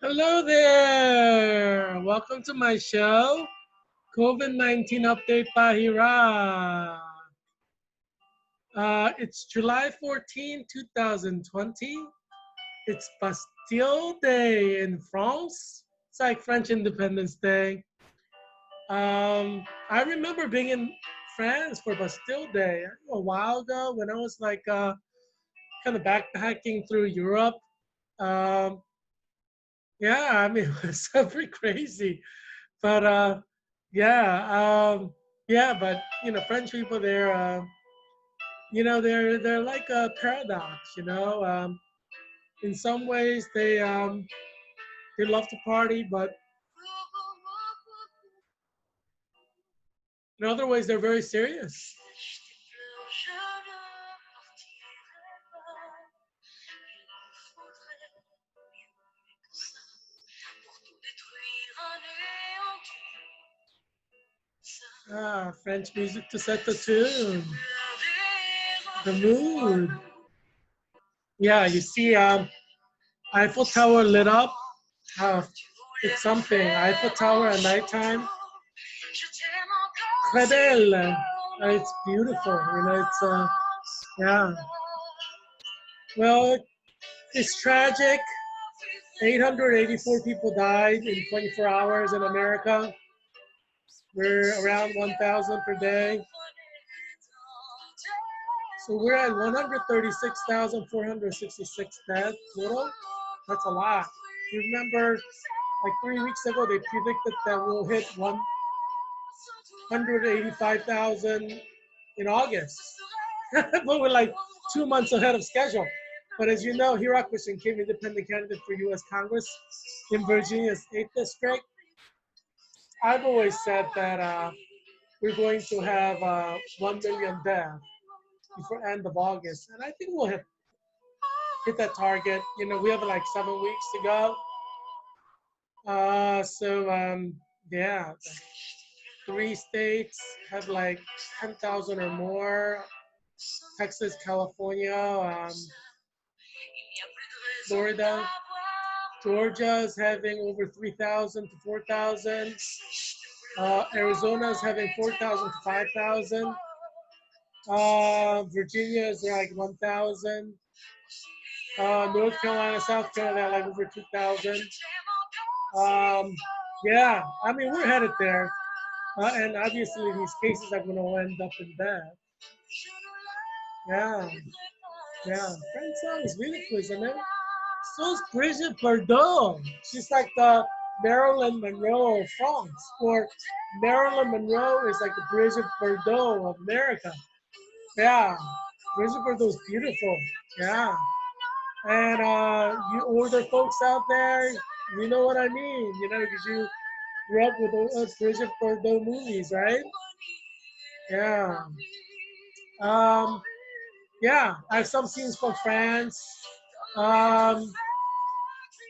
Hello there! Welcome to my show, COVID-19 Update by Heerak. It's July 14, 2020. It's Bastille Day in France. It's like French Independence Day. I remember being in France for Bastille Day a while ago when I was like kind of backpacking through Europe. Um, yeah, I mean, it was pretty crazy. But yeah, yeah, but French people, they're like a paradox. In some ways, they love to party, but in other ways, they're very serious. French music to set the tune, the mood. Yeah, you see, Eiffel Tower lit up. Uh, it's something. Eiffel Tower at nighttime. Très belle. It's beautiful. Yeah. Well, it's tragic. 884 people died in 24 hours in America. We're around 1,000 per day. So we're at 136,466 dead total. That's a lot. You remember, like 3 weeks ago, they predicted that we'll hit 185,000 in August. But we're like 2 months ahead of schedule. But as you know, Heerak Christian Kim, independent candidate for U.S. Congress in Virginia's 8th district. I've always said that we're going to have 1 million deaths before end of August, and I think we'll hit that target. We have like 7 weeks to go. Yeah, 3 states have like 10,000 or more. Texas, California, Florida, Georgia is having over 3,000 to 4,000. Arizona is having 4,000 to 5,000. Virginia is like 1,000. North Carolina, South Carolina, like over 2,000. Yeah, I mean, we're headed there. And obviously, these cases are going to end up in death. Yeah, yeah. French song is beautiful, isn't it? So is Brigitte Bardot. She's like the Marilyn Monroe of France. Or Marilyn Monroe is like the Brigitte Bardot of America. Yeah, Brigitte Bardot is beautiful. Yeah. And you older folks out there, you know what I mean, because you grew up with those Brigitte Bardot movies, right? Yeah. Um, yeah, I have some scenes from France. Um,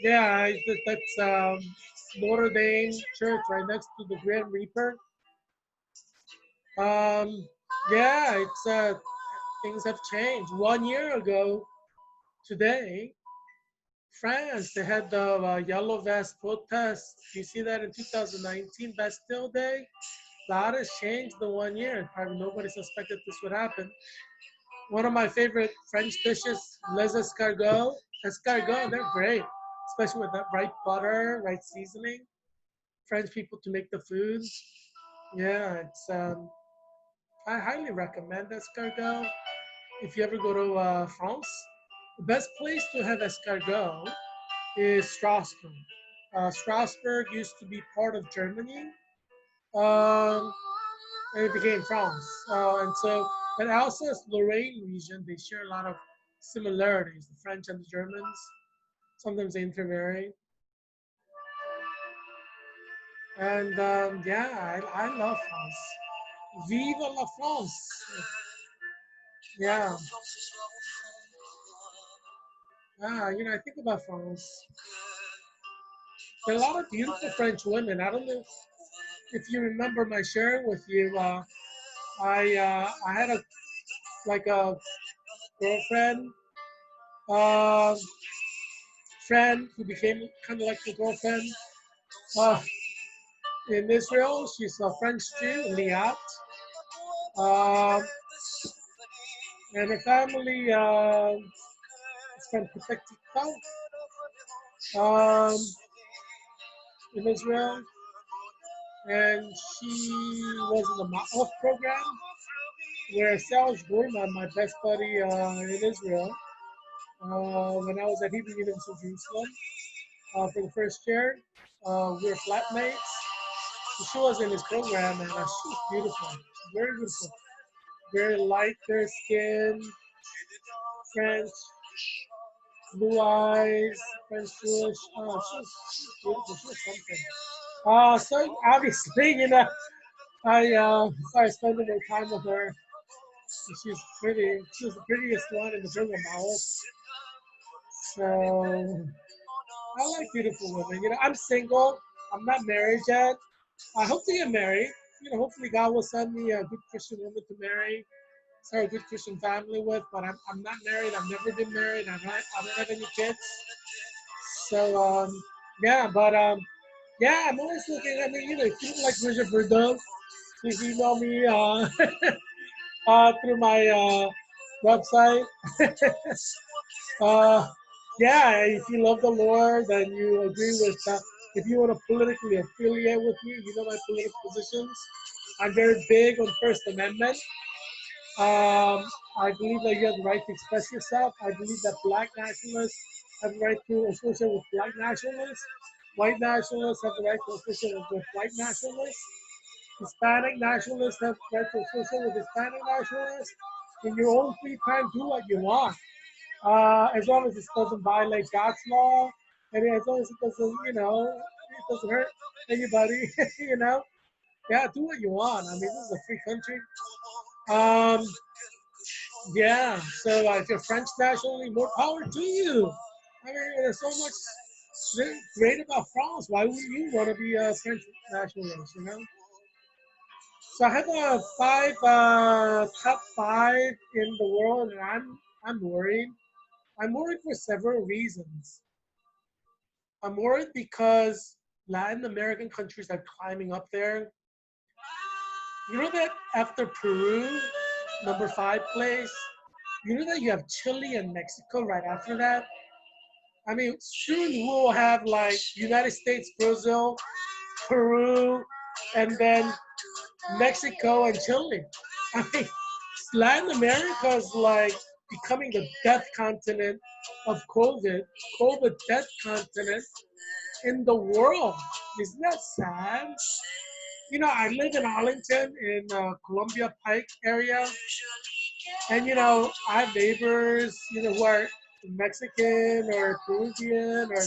yeah, that's Notre Dame Church right next to the Grand Reaper. Yeah, things have changed. 1 year ago today, France, they had the yellow vest protest. You see that in 2019, Bastille Day? A lot has changed in 1 year. Probably nobody suspected this would happen. One of my favorite French dishes, les escargots. Escargots, they're great, especially with that right butter, right seasoning. French people to make the food. Yeah, I highly recommend escargot. If you ever go to France, the best place to have escargot is Strasbourg. Strasbourg used to be part of Germany, um, and it became France. And Alsace-Lorraine region, they share a lot of similarities. The French and the Germans, sometimes they intermarry. And yeah, I love France. Vive la France! Yeah. I think about France. There are a lot of beautiful French women. I don't know if you remember my sharing with you. I had a girlfriend friend who became kind of like a girlfriend uh, in Israel. She's a French Jew, Liat. Um, and her family is from Petah in Israel. And she was in the Ma'of program where Serge Gourman, my best buddy in Israel, when I was at Hebrew University of Jerusalem for the first year, we were flatmates. So she was in his program, and she was beautiful, very beautiful, very light, fair skin, French, blue eyes, French Jewish. Oh, she was beautiful. She was something. So obviously, I started spending more time with her. She's pretty. She's the prettiest one in the program. So I like beautiful women. I'm single. I'm not married yet. I hope to get married. Hopefully God will send me a good Christian woman to marry, start a good Christian family with. But I'm not married. I've never been married. I don't have any kids. So yeah, but yeah, I'm always looking. I mean, if you like Bridget Verdun, please email me through my website. uh, yeah, if you love the Lord and you agree with, if you want to politically affiliate with me, my political positions. I'm very big on First Amendment. I believe that you have the right to express yourself. I believe that black nationalists have the right to associate with black nationalists. White nationalists have the right to associate with white nationalists. Hispanic nationalists have the right to associate with Hispanic nationalists. In your own free time, do what you want. As long as it doesn't violate God's law, and as long as it doesn't, it doesn't hurt anybody, Yeah, do what you want. I mean, this is a free country. Um, yeah, so if you're French nationally, more power to you. I mean, there's so much great about France. Why would you want to be a French nationalist? So I have a top five in the world, and I'm worried. I'm worried for several reasons. I'm worried because Latin American countries are climbing up there. You know that after Peru, number five place, you know that you have Chile and Mexico right after that? I mean, soon we'll have like United States, Brazil, Peru, and then Mexico and Chile. I mean, Latin America is like becoming the death continent of COVID death continent in the world. Isn't that sad? I live in Arlington in Columbia Pike area, and I have neighbors, who are Mexican or Peruvian or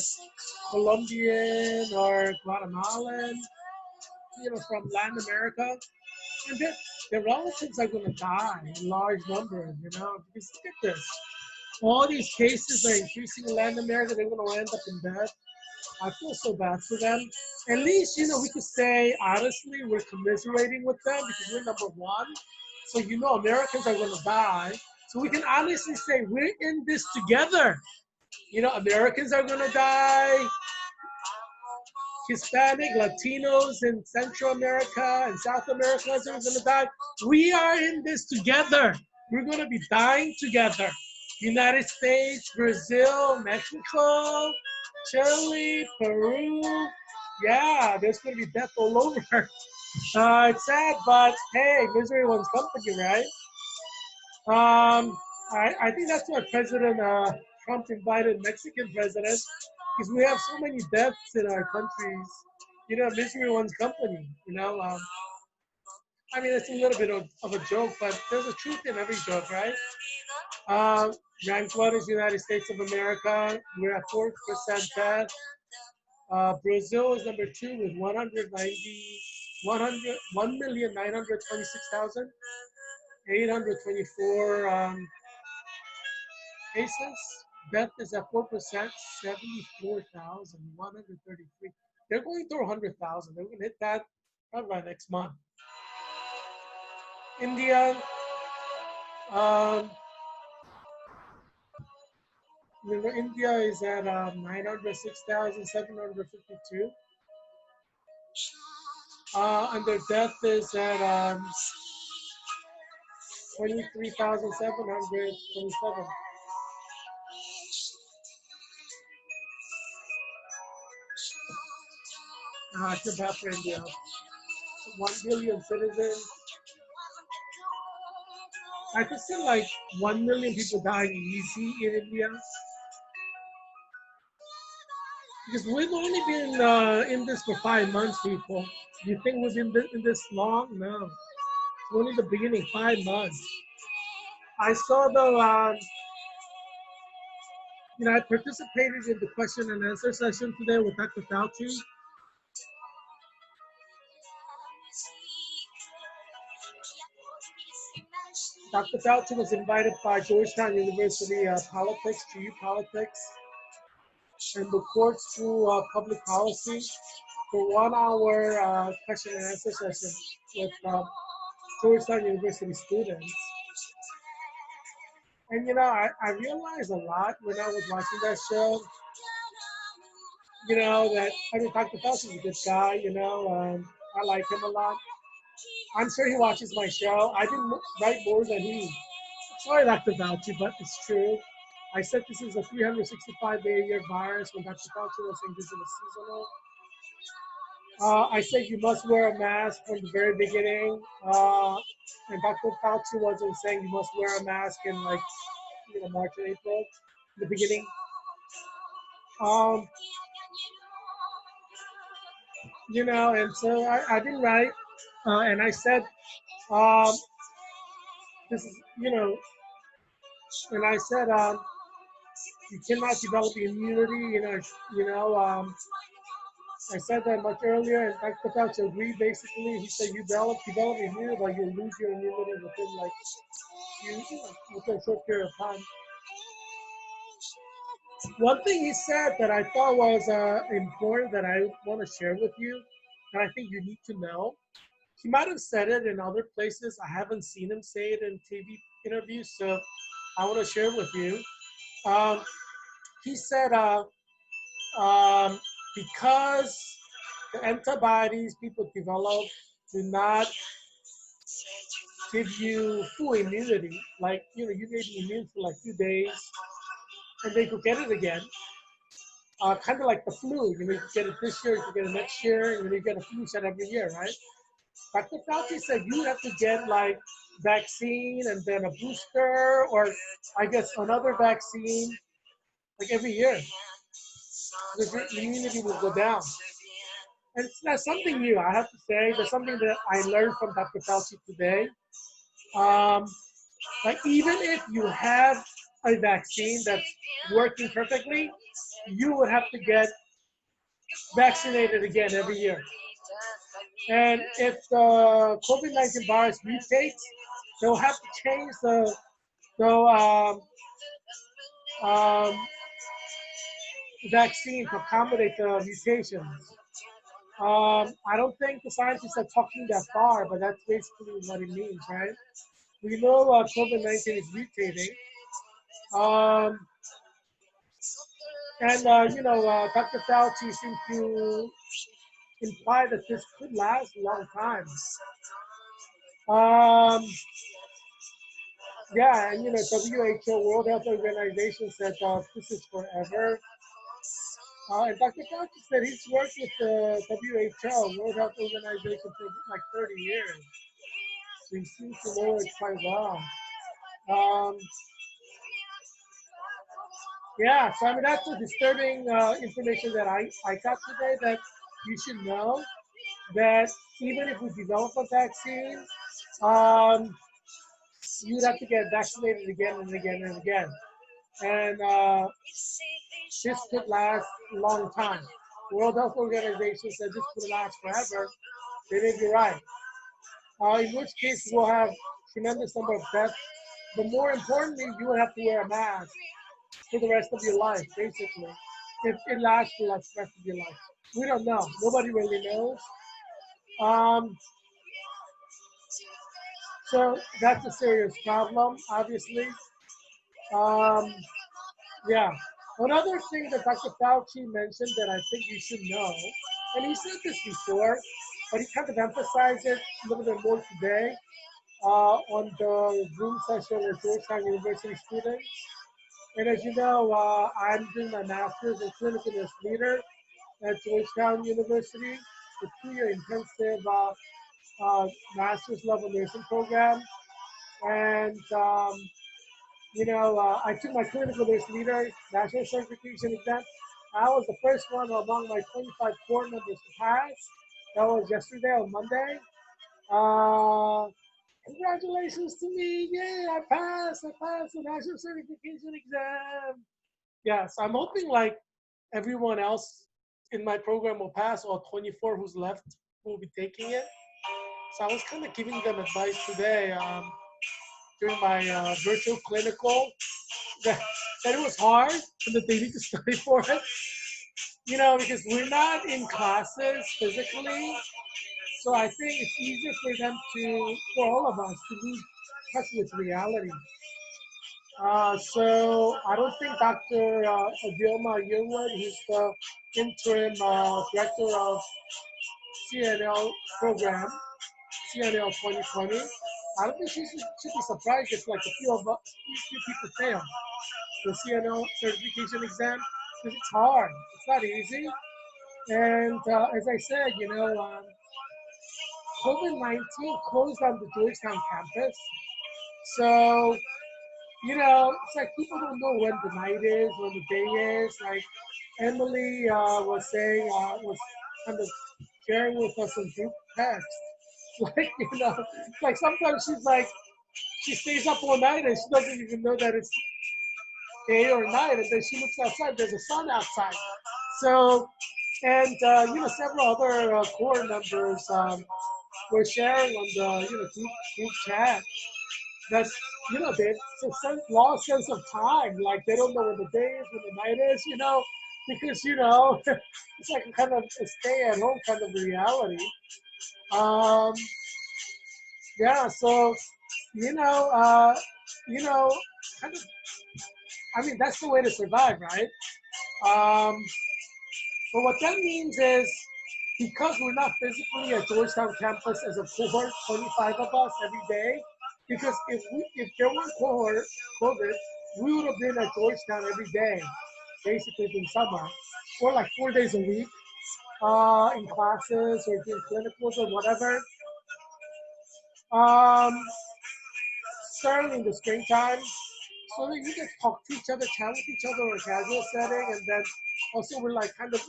Colombian or Guatemalan, from Latin America, and their relatives are going to die in large numbers, because look at this. All these cases are increasing in Latin America. They're going to end up in death. I feel so bad for them. At least, we could say, honestly, we're commiserating with them because we're number one. So, Americans are going to die. So we can honestly say we're in this together. Americans are going to die. Hispanic, Latinos in Central America and South America are going to die. We are in this together. We're going to be dying together. United States, Brazil, Mexico, Chile, Peru. Yeah, there's going to be death all over. It's sad, but hey, misery one's company, right? I think that's why President Trump invited Mexican president, because we have so many deaths in our countries. Misery one's company. I mean, it's a little bit of a joke, but there's a truth in every joke, right? Ranked one is United States of America. We're at 4th percent death. Brazil is number two with 1,926,824 cases. Death is at 4%, 74,133. They're going through 100,000. They're going to hit that probably by next month. India, um, You know, India is at 906,752. And their death is at 23,727. I feel bad for India. 1 billion citizens. I could see like 1 million people dying easy in India. Because we've only been in this for 5 months, people. Do you think we've been in this long? No. It's only the beginning, 5 months. I saw the, I participated in the question and answer session today with Dr. Fauci. Dr. Fauci was invited by Georgetown University Politics, GU Politics, and the Court School of Public Policy for 1 hour question and answer session with Georgetown University students. And I realized a lot when I was watching that show. That Dr. Fauci is a good guy. I like him a lot. I'm sure he watches my show. I didn't write more than he. Sorry, Dr. Fauci, but it's true. I said this is a 365-day-a-year virus when Dr. Fauci was saying this is a seasonal. I said you must wear a mask from the very beginning. And Dr. Fauci wasn't saying you must wear a mask in like March or April, the beginning. And so I didn't write, and I said this is and I said you cannot develop immunity. I said that much earlier, and Dr. Fauci agreed. Basically, he said you develop immunity, but you'll lose your immunity within within a short period of time. One thing he said that I thought was important that I want to share with you, and I think you need to know. He might have said it in other places. I haven't seen him say it in TV interviews, so I want to share it with you. He said because the antibodies people develop do not give you full immunity. Like, you may be immune for like 2 days, and then you could get it again. Kind of like the flu. You could get it this year, you could get it next year, and you get a flu shot every year, right? Dr. Fauci said you have to get like vaccine and then a booster, or I guess another vaccine, like every year. The immunity will go down. And that's something new, I have to say. That's something that I learned from Dr. Fauci today. Like even if you have a vaccine that's working perfectly, you would have to get vaccinated again every year. And if the COVID-19 virus mutates, they'll have to change the vaccine to accommodate the mutations. I don't think the scientists are talking that far, but that's basically what it means, right? We know COVID-19 is mutating. Dr. Fauci seemed to imply that this could last a long time. And WHO, World Health Organization, said this is forever. And Dr. Fauci said he's worked with the WHO, World Health Organization, for like 30 years. So he seems to know it quite well. So I mean, that's the disturbing information that I got today, that you should know that even if we develop a vaccine, you'd have to get vaccinated again and again and again. And this could last a long time. The World Health Organization said this could last forever. They may be right. In which case, we'll have tremendous number of deaths. But more importantly, you will have to wear a mask for the rest of your life, basically. If it lasts for like the rest of your life. We don't know. Nobody really knows. So that's a serious problem, obviously. Yeah. Another thing that Dr. Fauci mentioned that I think you should know, and he said this before, but he kind of emphasized it a little bit more today on the Zoom session with Georgetown University students. And as you know, I'm doing my master's in clinical nurse leader at Georgetown University, a 2-year intensive master's level nursing program. And I took my clinical nurse leader national certification exam. I was the first one among my 25 core members to pass. That was yesterday on Monday. Uh, Congratulations to me. Yay, I passed. I passed the national certification exam. Yes, I'm hoping like everyone else in my program will pass, all 24 who's left who will be taking it. So I was kind of giving them advice today during my virtual clinical that, that it was hard and that they need to study for it. Because we're not in classes physically. So I think it's easier for them for all of us to lose touch with reality. So I don't think Dr. Dilma Yearwood, who's the interim director of CNL program, CNL 2020, I don't think she should be surprised if like a few people fail the CNL certification exam because it's hard. It's not easy. And as I said, COVID-19 closed down the Georgetown campus. So, it's like people don't know when the night is, when the day is. Like Emily was saying, was kind of sharing with us in group text. Like, like sometimes she's like, she stays up all night and she doesn't even know that it's day or night. And then she looks outside, there's a sun outside. So, and, several other core members were sharing on the, group chat that they lost sense of time. Like they don't know when the day is, when the night is, because it's like a kind of a stay-at-home kind of reality. Um, yeah, so you know, uh, you know, kind of. I mean, that's the way to survive, right? Um, but what that means is because we're not physically at Georgetown campus as a cohort, 25 of us every day, because if there weren't COVID, we would have been at Georgetown every day, basically in summer, or like 4 days a week in classes or doing clinicals or whatever. Um, Certainly in the springtime, so that you get to talk to each other, chat with each other in a casual setting, and then also we're like kind of,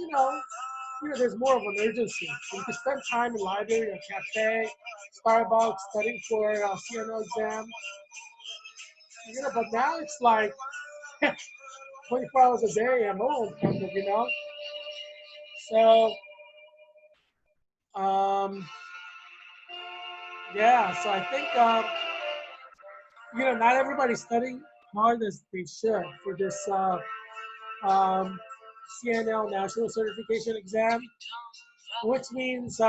there's more of an urgency. You can spend time in library, a cafe, Starbucks, studying for a CNO exam. But now it's like 24 hours a day at home, kind of, So, yeah, so I think, not everybody's studying hard as they should for this um, CNL National Certification Exam, which means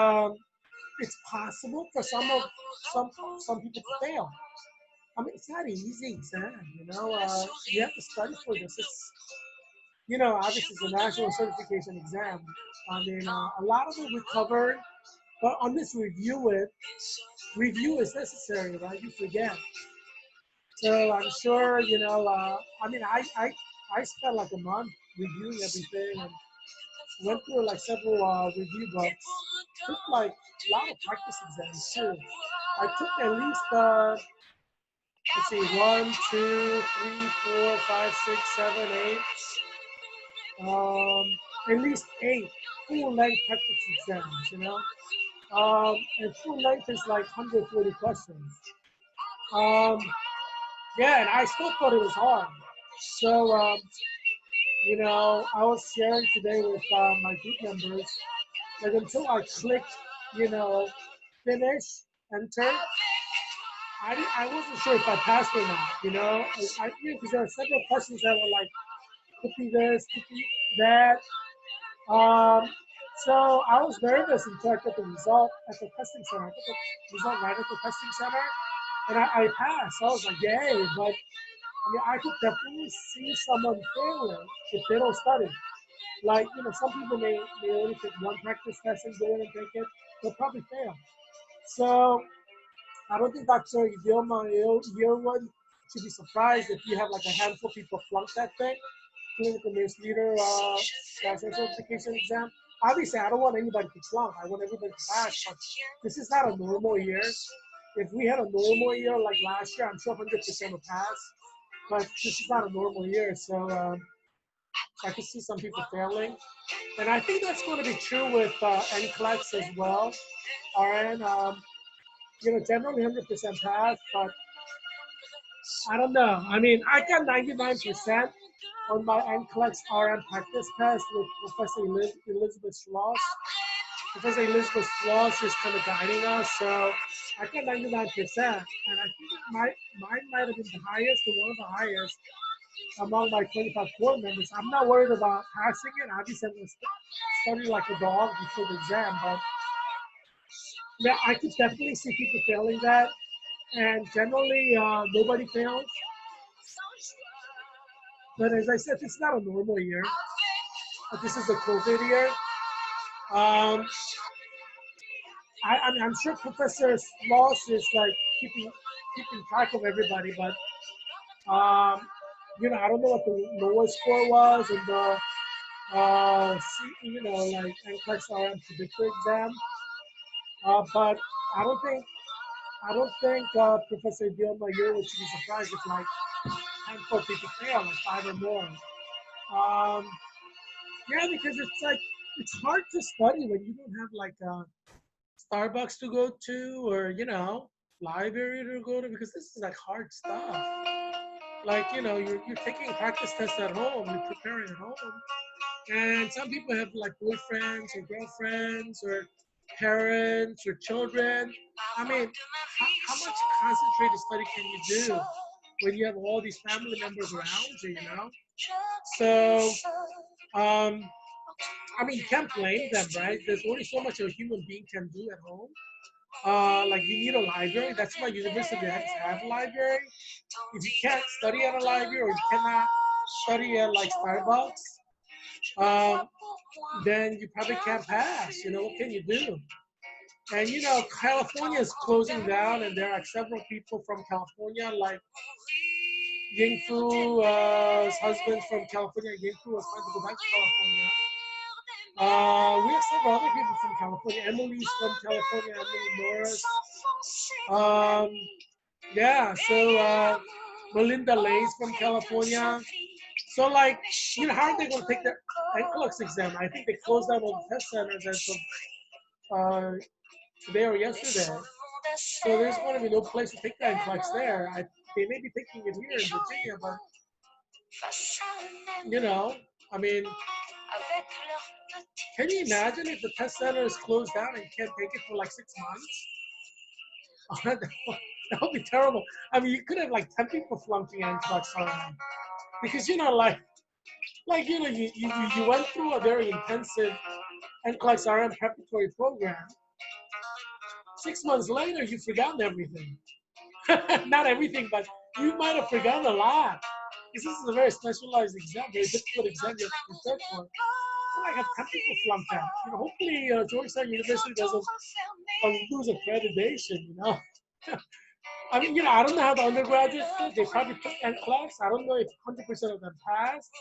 it's possible for some people to fail. I mean, it's not an easy exam, you have to study for this. It's, obviously it's a national certification exam. I mean, a lot of it we covered, but on this review is necessary, right? You forget. So I'm sure, I mean, I spent like a month reviewing everything and went through like several review books. Took like a lot of practice exams too. I took at least let's see, 1, 2, 3, 4, 5, 6, 7, 8. At least 8 full-length practice exams, and full length is like 140 questions. Yeah, and I still thought it was hard. So, I was sharing today with my group members, like until I clicked, finish, enter, I wasn't sure if I passed or not, because there were several questions that were like, could be this, could be that. So I was nervous until I got the result at the testing center. I got the result right at the testing center, and I passed. So I was like, yay! But I mean, I could definitely see someone failing if they don't study. Like, some people may only take one practice test and go in and take it. They'll probably fail. So I don't think Dr. Idioma Yearwood should be surprised if you have like a handful of people flunk that thing, clinical nurse leader certification exam. Obviously, I don't want anybody to flunk. I want everybody to pass. But this is not a normal year. If we had a normal year like last year, I'm sure 100% would pass. But this is not a normal year, so I could see some people failing. And I think that's going to be true with NCLEX as well. RN, generally 100% pass, but I don't know. I mean, I got 99% on my NCLEX RN practice test with Professor Elizabeth Schloss. Professor Elizabeth Schloss is kind of guiding us, so I got 99%, and I think mine might have been the highest or one of the highest among my 25 core members. I'm not worried about passing it. Obviously, I'm going to study like a dog before the exam, but yeah, I could definitely see people failing that, and generally nobody fails. But as I said, it's not a normal year. This is a COVID year. I mean, I'm sure Professor Sloss is like keeping track of everybody, but I don't know what the lowest score was in the like NCLEX RM predictor exam. But I don't think Professor Dilma here would be surprised if like 10 people fail, like 5 or more. Yeah, because it's hard to study when you don't have like a Starbucks to go to or library to go to, because this is like hard stuff. Like you're taking practice tests at home, you're preparing at home, and some people have like boyfriends or girlfriends or parents or children. I mean, how much concentrated study can you do when you have all these family members around you? So, I mean, you can't blame them, right? There's only so much a human being can do at home. Like you need a library. That's why university have a library. If you can't study at a library or you cannot study at like Starbucks, then you probably can't pass. What can you do? And California is closing down, and there are several people from California, like Ying Fu's husband from California. Ying Fu was trying to go back to California. We have several other people from California. Emily's from California, Emily Morris. Yeah, so Melinda Lay's from California. So like, how are they going to take their NCLEX exam? I think they closed down all the test centers as of today or yesterday. So there's going to be no place to take the NCLEX there. They may be taking it here in Virginia, but I mean, can you imagine if the test center is closed down and you can't take it for like 6 months? That would be terrible. I mean, you could have like 10 people flunking NCLEX on, because you went through a very intensive NCLEX RM preparatory program. 6 months later, you've forgotten everything. Not everything, but you might have forgotten a lot. Because this is a very specialized exam, very difficult exam you have to prepare for. I have 10 people flunked out. Hopefully Georgetown University doesn't lose accreditation, I mean, I don't know how the undergraduates did. They probably took NCLEX. I don't know if 100% of them passed,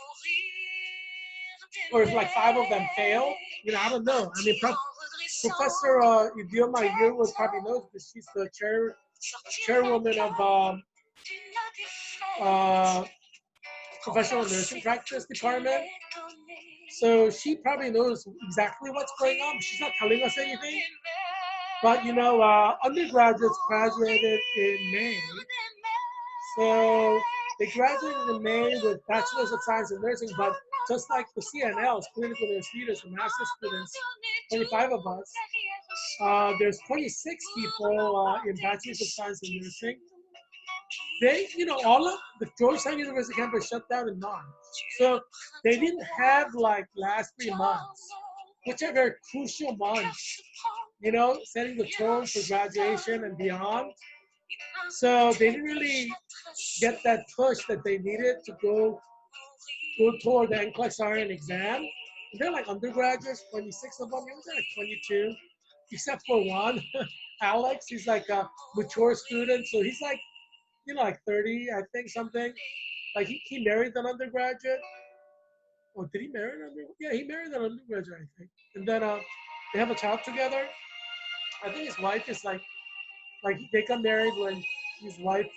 or if like 5 of them failed. I don't know. I mean, Professor Idioma Yearwood probably knows because she's the chairwoman of professional nursing practice department. So she probably knows exactly what's going on. She's not telling us anything. But undergraduates graduated in May. So they graduated in May with Bachelor's of Science in Nursing, but just like the CNLs, clinical nurse leaders, the master's students, 25 of us, there's 26 people in Bachelor's of Science in Nursing. They, all of the Georgetown University campus shut down in March. So they didn't have like last 3 months, which are very crucial months, setting the tone for graduation and beyond. So they didn't really get that push that they needed to go toward the NCLEX RN exam. They're like undergraduates, 26 of them. They're like 22, except for one, Alex. He's like a mature student, so he's like, like 30, I think, something. Like he married an undergraduate. Oh, did he marry an undergraduate? Yeah, he married an undergraduate, I think. And then they have a child together. I think his wife is like they got married when his wife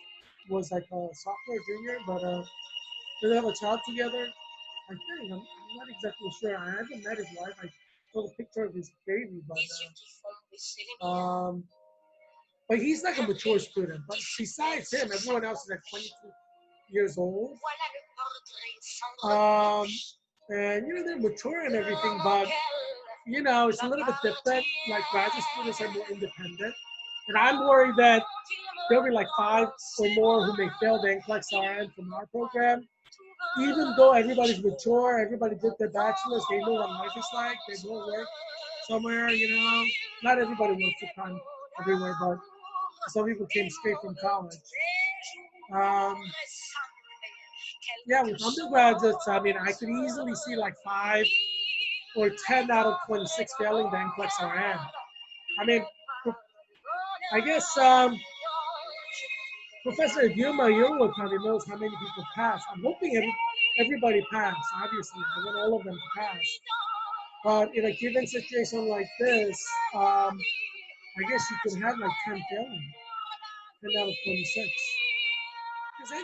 was like a sophomore, junior, but they have a child together. I think I'm not exactly sure. I haven't met his wife. I saw the picture of his baby, but he's like a mature student. But besides him, everyone else is like 22 years old. Um, and they're mature and everything, but it's a little bit different. Like graduate students are more independent, and I'm worried that there'll be like 5 or more who may fail the NCLEX RN from our program. Even though everybody's mature, everybody did their bachelor's, they know what life is like, they both work somewhere, Not everybody works full time everywhere, but some people came straight from college. Um, yeah, with undergraduates, I mean, I could easily see like 5 or 10 out of 26 failing the NCLEX RN. I mean, I guess Professor Dilma Youngwood probably knows how many people passed. I'm hoping everybody passed, obviously. I want all of them to pass. But in a given situation like this, I guess you could have like 10 failing, 10 out of 26. Because,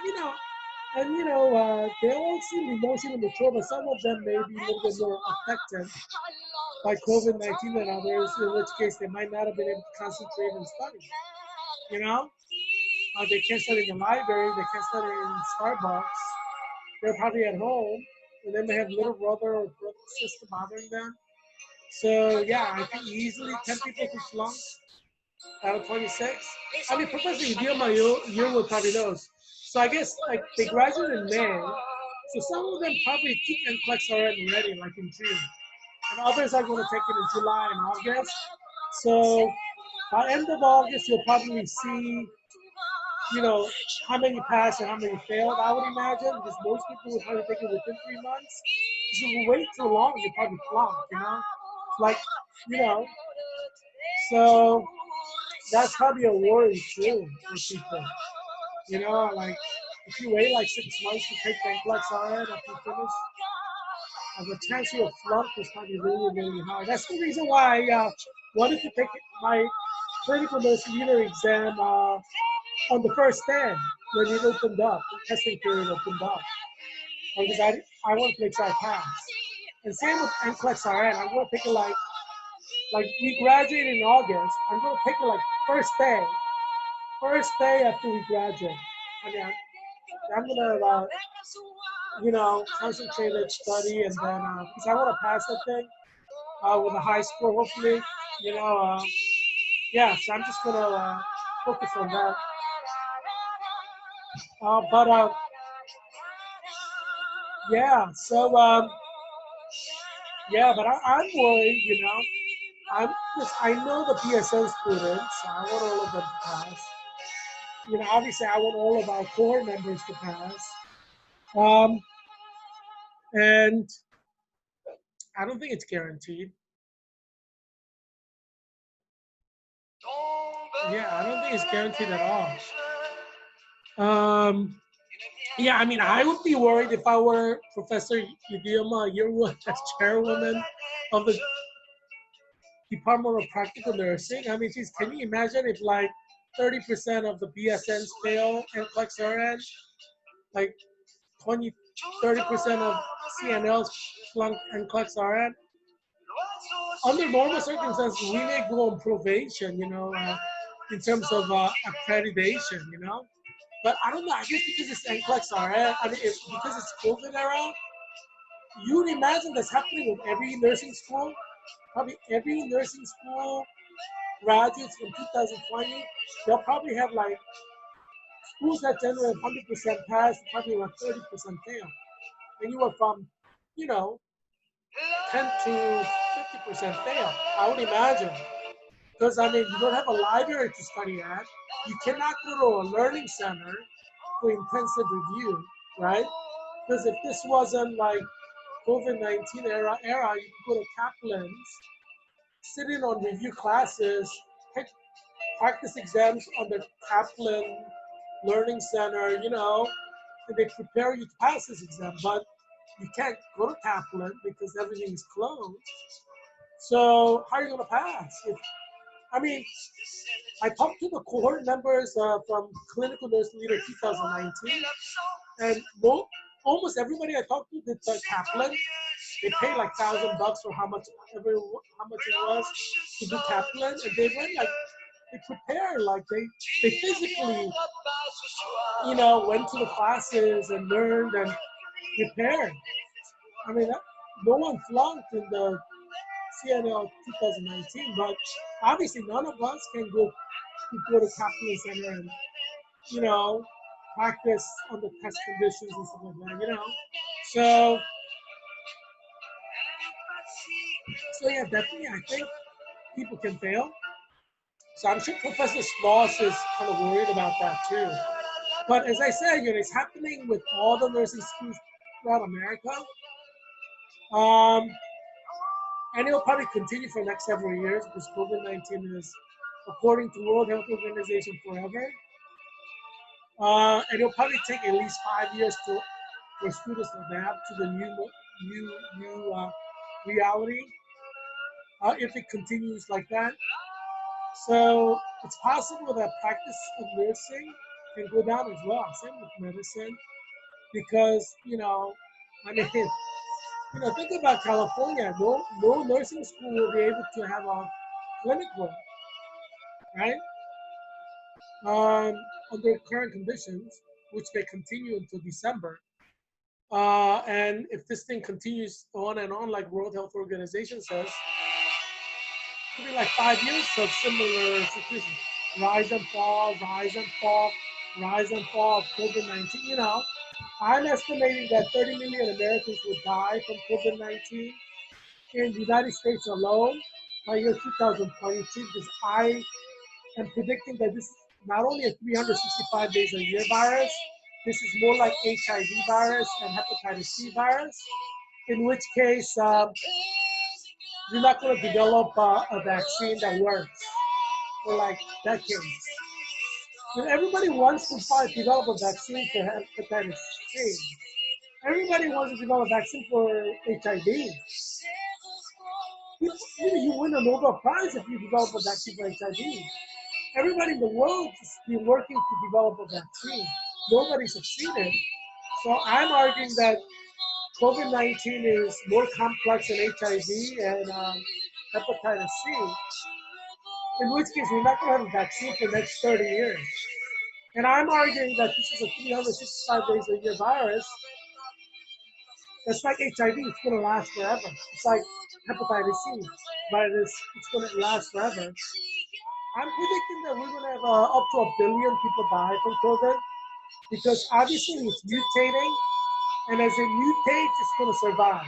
they all seem emotionally mature, but some of them may be a little bit more affected by COVID-19 than others, in which case they might not have been able to concentrate and study. They can't study in the library, they can't study in Starbucks. They're probably at home, and they may have little brother or brother sister bothering them. So yeah, I think easily 10 people could flunk out of 26. I mean, Professor Idioma Yearwood probably knows. So I guess like they graduate in May, so some of them probably took NCLEX already, like in June, and others are going to take it in July and August. So by end of August, you'll probably see how many passed and how many failed, I would imagine, because most people would probably take it within 3 months. If you wait too long, you probably flunk, Like, you know, so that's probably a worry too for people. Like if you wait like 6 months to take the NCLEX RN after you finish, the chance you'll flunk is probably really, really high. That's the reason why I wanted to take my clinical nursing unit exam on the first day when it opened up, the testing period opened up. Because I want to make sure I pass. And same with NCLEX RN. I'm going to take it like we graduate in August. I'm going to take it like first day after we graduate. I mean, I'm going to, concentrate and study, and then because I want to pass that thing with a high score, hopefully. Yeah. So I'm just going to focus on that. But yeah. So yeah, but I'm worried. I know the PSN students. I want all of them to pass. Obviously, I want all of our core members to pass. And I don't think it's guaranteed. Yeah, I don't think it's guaranteed at all. Yeah, I mean, I would be worried if I were Professor Idioma Yearwood as chairwoman of the Department of Practical Nursing. I mean, geez, can you imagine if like 30% of the BSNs fail NCLEX RN, like 30% of CNLs flunk NCLEX RN? Under normal circumstances, we may go on probation, in terms of accreditation, But I don't know. I guess because it's NCLEX RN, I mean, because it's COVID era, you would imagine that's happening with every nursing school. Probably every nursing school graduates from 2020, they'll probably have like schools that generate 100% pass, probably like 30% fail. Anywhere from, 10 to 50% fail, I would imagine. Because, I mean, you don't have a library to study at. you cannot go to a learning center for intensive review, right? Because if this wasn't like COVID-19 era, you could go to Kaplan's, sit in on review classes, take practice exams on the Kaplan Learning Center, and they prepare you to pass this exam. But you can't go to Kaplan because everything is closed. So how are you going to pass? I talked to the cohort members from Clinical Nurse Leader 2019, and almost everybody I talked to did Kaplan. They paid like $1,000 for how much it was to do Kaplan, and they went they prepared, they physically, went to the classes and learned and prepared. No one flunked in the CNL 2019, but obviously none of us can go to Kaplan Center and, practice under test conditions and stuff like that, So yeah, definitely I think people can fail. So I'm sure Professor Sloss is kind of worried about that too. But as I said, it's happening with all the nursing schools throughout America. And it'll probably continue for the next several years because COVID-19 is, according to World Health Organization, forever. And it'll probably take at least 5 years for students to adapt to the new reality if it continues like that. So it's possible that practice of nursing can go down as well, same with medicine, because, think about California. No nursing school will be able to have a clinic room, right? Under current conditions, which may continue until December. And if this thing continues on and on, like World Health Organization says, it'll be like 5 years of similar situation. Rise and fall, rise and fall, rise and fall of COVID-19. I'm estimating that 30 million Americans would die from COVID-19 in the United States alone by year 2022, because I am predicting that this is not only a 365 days a year virus, this is more like HIV virus and hepatitis C virus, in which case you're not going to develop a vaccine that works for like decades. And everybody wants to develop a vaccine for hepatitis C. Everybody wants to develop a vaccine for HIV. You win a Nobel Prize if you develop a vaccine for HIV. Everybody in the world has been working to develop a vaccine. Nobody succeeded. So I'm arguing that COVID-19 is more complex than HIV and hepatitis C, in which case we're not going to have a vaccine for the next 30 years. And I'm arguing that this is a 365 days a year virus. It's like HIV, it's going to last forever. It's like hepatitis C virus, it's going to last forever. I'm predicting that we're going to have up to 1 billion people die from COVID, because obviously it's mutating, and as it mutates, it's going to survive.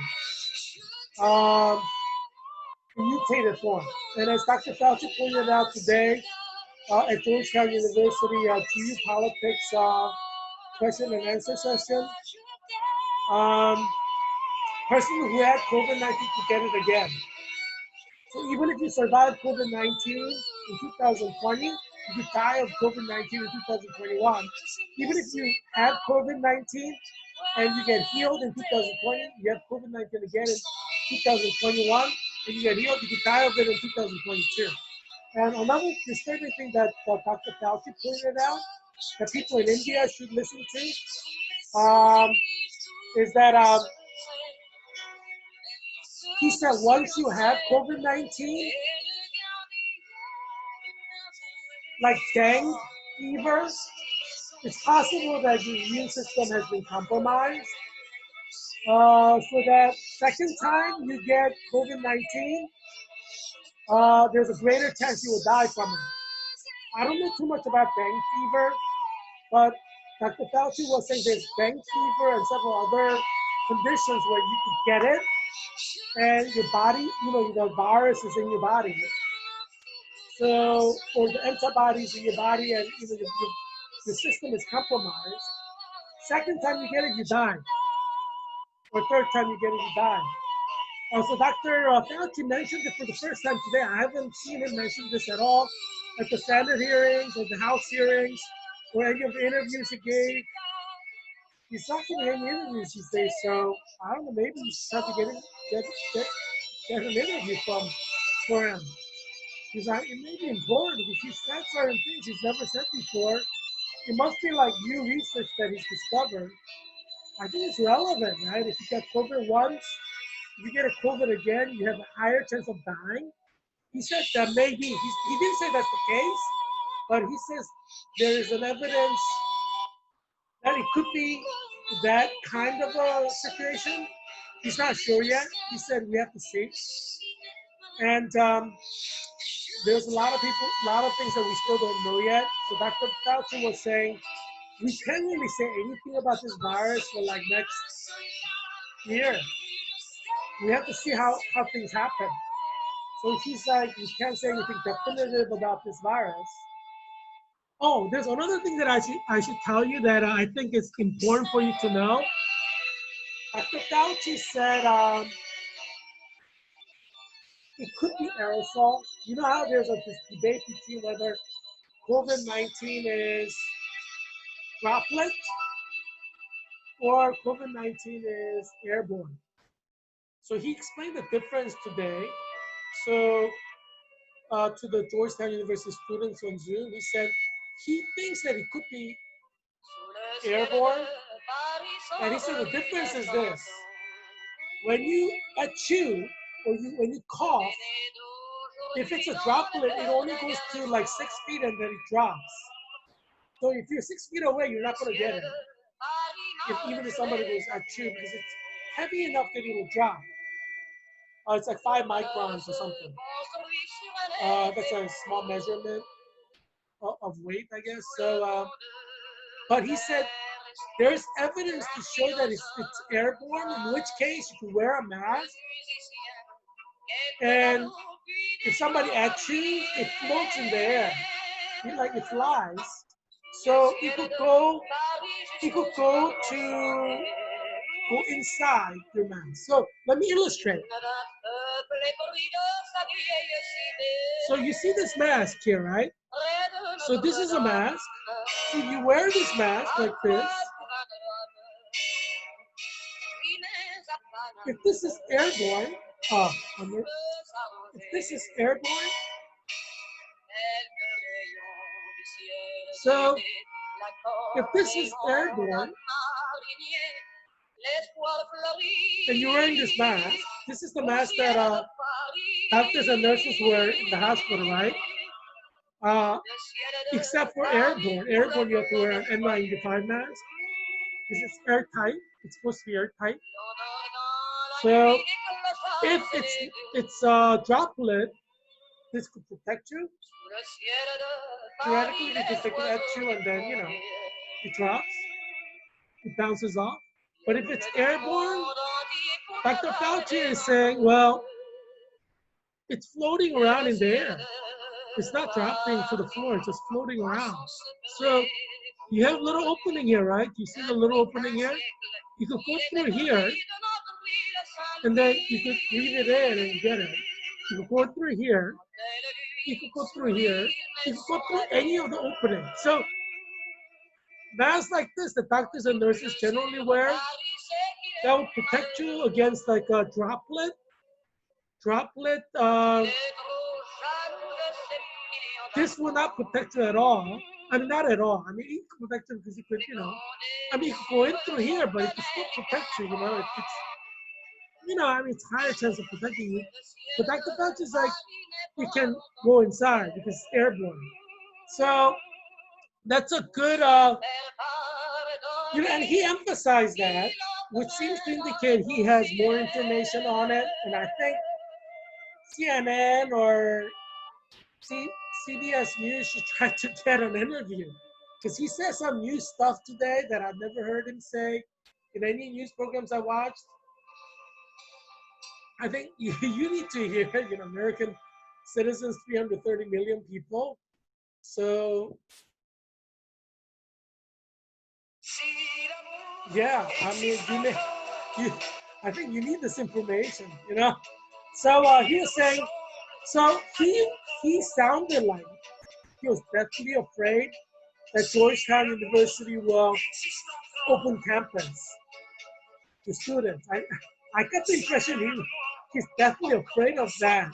In mutated form. And as Dr. Fauci pointed out today at Georgetown University, GU Politics question and answer session, person who had COVID-19 could get it again. So even if you survive COVID-19 in 2020, you could die of COVID-19 in 2021. Even if you have COVID-19 and you get healed in 2020, you have COVID-19 again in 2021, and you get healed, you could die of it in 2022. And another disturbing thing that Dr. Fauci pointed out that people in India should listen to is that he said once you have COVID-19, like dengue fever, it's possible that your immune system has been compromised. So that second time you get COVID-19, there's a greater chance you will die from it. I don't know too much about dengue fever, but Dr. Fauci was saying there's dengue fever and several other conditions where you could get it, and your body, the virus is in your body. So, or the antibodies in your body, and the system is compromised. Second time you get it, you die. Or third time you get it, you die. So Dr. Fauci mentioned it for the first time today. I haven't seen him mention this at all at the Senate hearings or the House hearings or any of the interviews he gave. He's not giving any interviews these days, so I don't know. Maybe you just have to get an interview for him. Because it may be important because he said certain things he's never said before. It must be like new research that he's discovered. I think it's relevant, right? If you get COVID once, if you get a COVID again, you have a higher chance of dying. He said that maybe, he didn't say that's the case, but he says there is an evidence that it could be that kind of a situation. He's not sure yet. He said we have to see. And there's a lot of things that we still don't know yet. So Dr. Fauci was saying, we can't really say anything about this virus for like next year. We have to see how things happen. So he's like, we can't say anything definitive about this virus. Oh, there's another thing that I should tell you that I think is important for you to know. Dr. Fauci said it could be aerosol. You know how there's this debate between whether COVID-19 is droplet or COVID-19 is airborne. So he explained the difference today. So to the Georgetown University students on Zoom, he said he thinks that it could be airborne. And he said the difference is this. When you achoo or when you cough, if it's a droplet, it only goes to like 6 feet and then it drops. So if you're 6 feet away, you're not going to get it. Even if somebody goes achoo, because it's heavy enough that it will drop. It's like 5 microns or something. That's a small measurement of weight, I guess. So, but he said there's evidence to show that it's airborne, in which case you can wear a mask. And if somebody achooes, it floats in the air. It flies. So it could go inside your mask. So let me illustrate. So you see this mask here, right? So this is a mask. So you wear this mask like this. If this is airborne, if this is airborne, so if this is airborne, and you're wearing this mask, this is the mask that doctors and nurses wear in the hospital, right? Except for airborne. Airborne, you have to wear an N95 mask because it's airtight. It's supposed to be airtight. So if it's a droplet, this could protect you. Theoretically, it could take it at you and then, it drops. It bounces off. But if it's airborne, Dr. Fauci is saying, well, it's floating around in the air. It's not dropping to the floor, it's just floating around. So you have a little opening here, right? You see the little opening here? You could go through here, and then you could breathe it in and get it. You could go through here. You could go through here. You could go through any of the openings. So masks like this, the doctors and nurses generally wear, that will protect you against like a droplet. This will not protect you at all. I mean, not at all. I mean, it can protect you because you could, you could go in through here, but it can still protect you, it's higher chance of protecting you. But Dr. Fauci is like, you can go inside because it's airborne. So that's a good, and he emphasized that, which seems to indicate he has more information on it. And I think CNN or CBS News should try to get an interview because he says some new stuff today that I've never heard him say in any news programs I watched. I think you need to hear, American citizens, 330 million people. So, yeah, I mean, you, I think you need this information, you know? So he was saying, so he sounded like he was deathly afraid that Georgetown University will open campus to students. I got the impression he's definitely afraid of that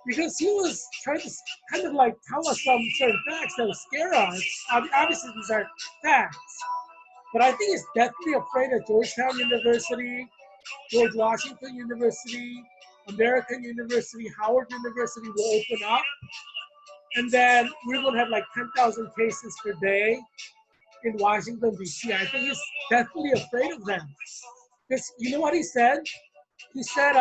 because he was trying to kind of like tell us some certain facts that would scare us. Obviously, these are facts, but I think he's definitely afraid that Georgetown University, George Washington University, American University, Howard University will open up, and then we're going to have like 10,000 cases per day in Washington, D.C. I think he's definitely afraid of them. Because you know what he said? He said,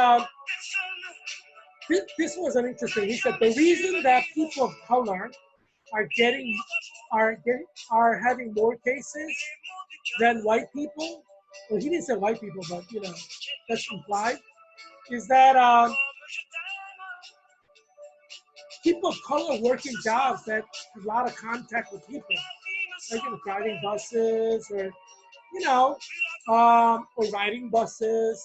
this was an interesting. He said the reason that people of color are having more cases than white people. Well, he didn't say white people, but you know that's implied. Is that people of color work in jobs that have a lot of contact with people, like driving buses or or riding buses.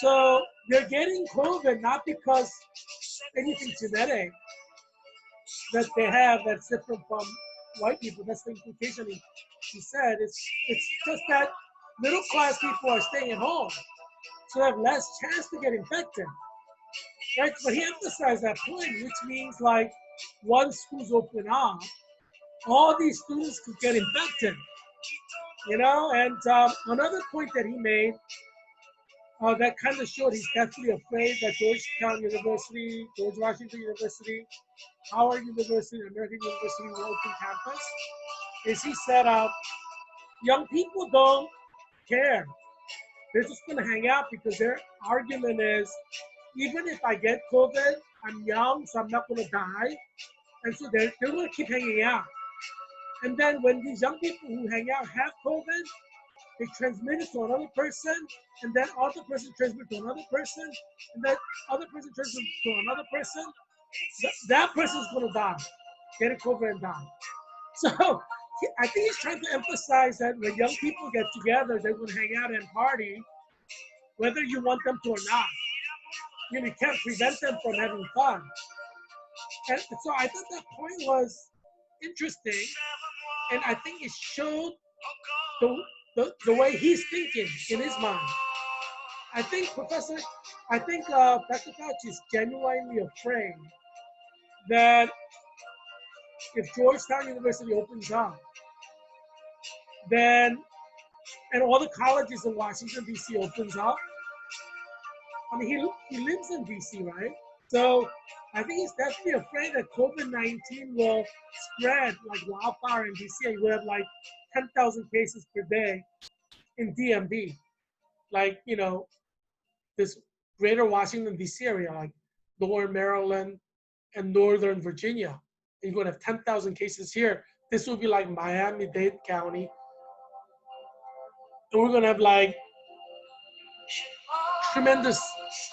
So they're getting COVID not because anything genetic that they have that's different from white people. That's the implication he said. It's just that middle class people are staying at home, so they have less chance to get infected. Right? But he emphasized that point, which means like once schools open up, all these students could get infected. And another point that he made that kind of showed he's definitely afraid that Georgetown University, George Washington University, Howard University, American University will open campus, is he said young people don't care. They're just going to hang out because their argument is, even if I get COVID, I'm young, so I'm not going to die. And so they're going to keep hanging out. And then when these young people who hang out have COVID, they transmit it to another person, and then other person transmits to another person, and then other person transmits to another person. That person's going to die, get a COVID and die. So I think he's trying to emphasize that when young people get together, they're going to hang out and party, whether you want them to or not. You can't prevent them from having fun. And so I thought that point was interesting, and I think it showed the way he's thinking in his mind. I think Dr. Fauci is genuinely afraid that if Georgetown University opens up, then, and all the colleges in Washington, D.C. opens up, I mean, he lives in D.C., right? So I think he's definitely afraid that COVID-19 will spread like wildfire in D.C. We have like 10,000 cases per day in DMV, like, this greater Washington, D.C. area, like lower Maryland and northern Virginia. And you're going to have 10,000 cases here. This will be like Miami-Dade County. And we're going to have like tremendous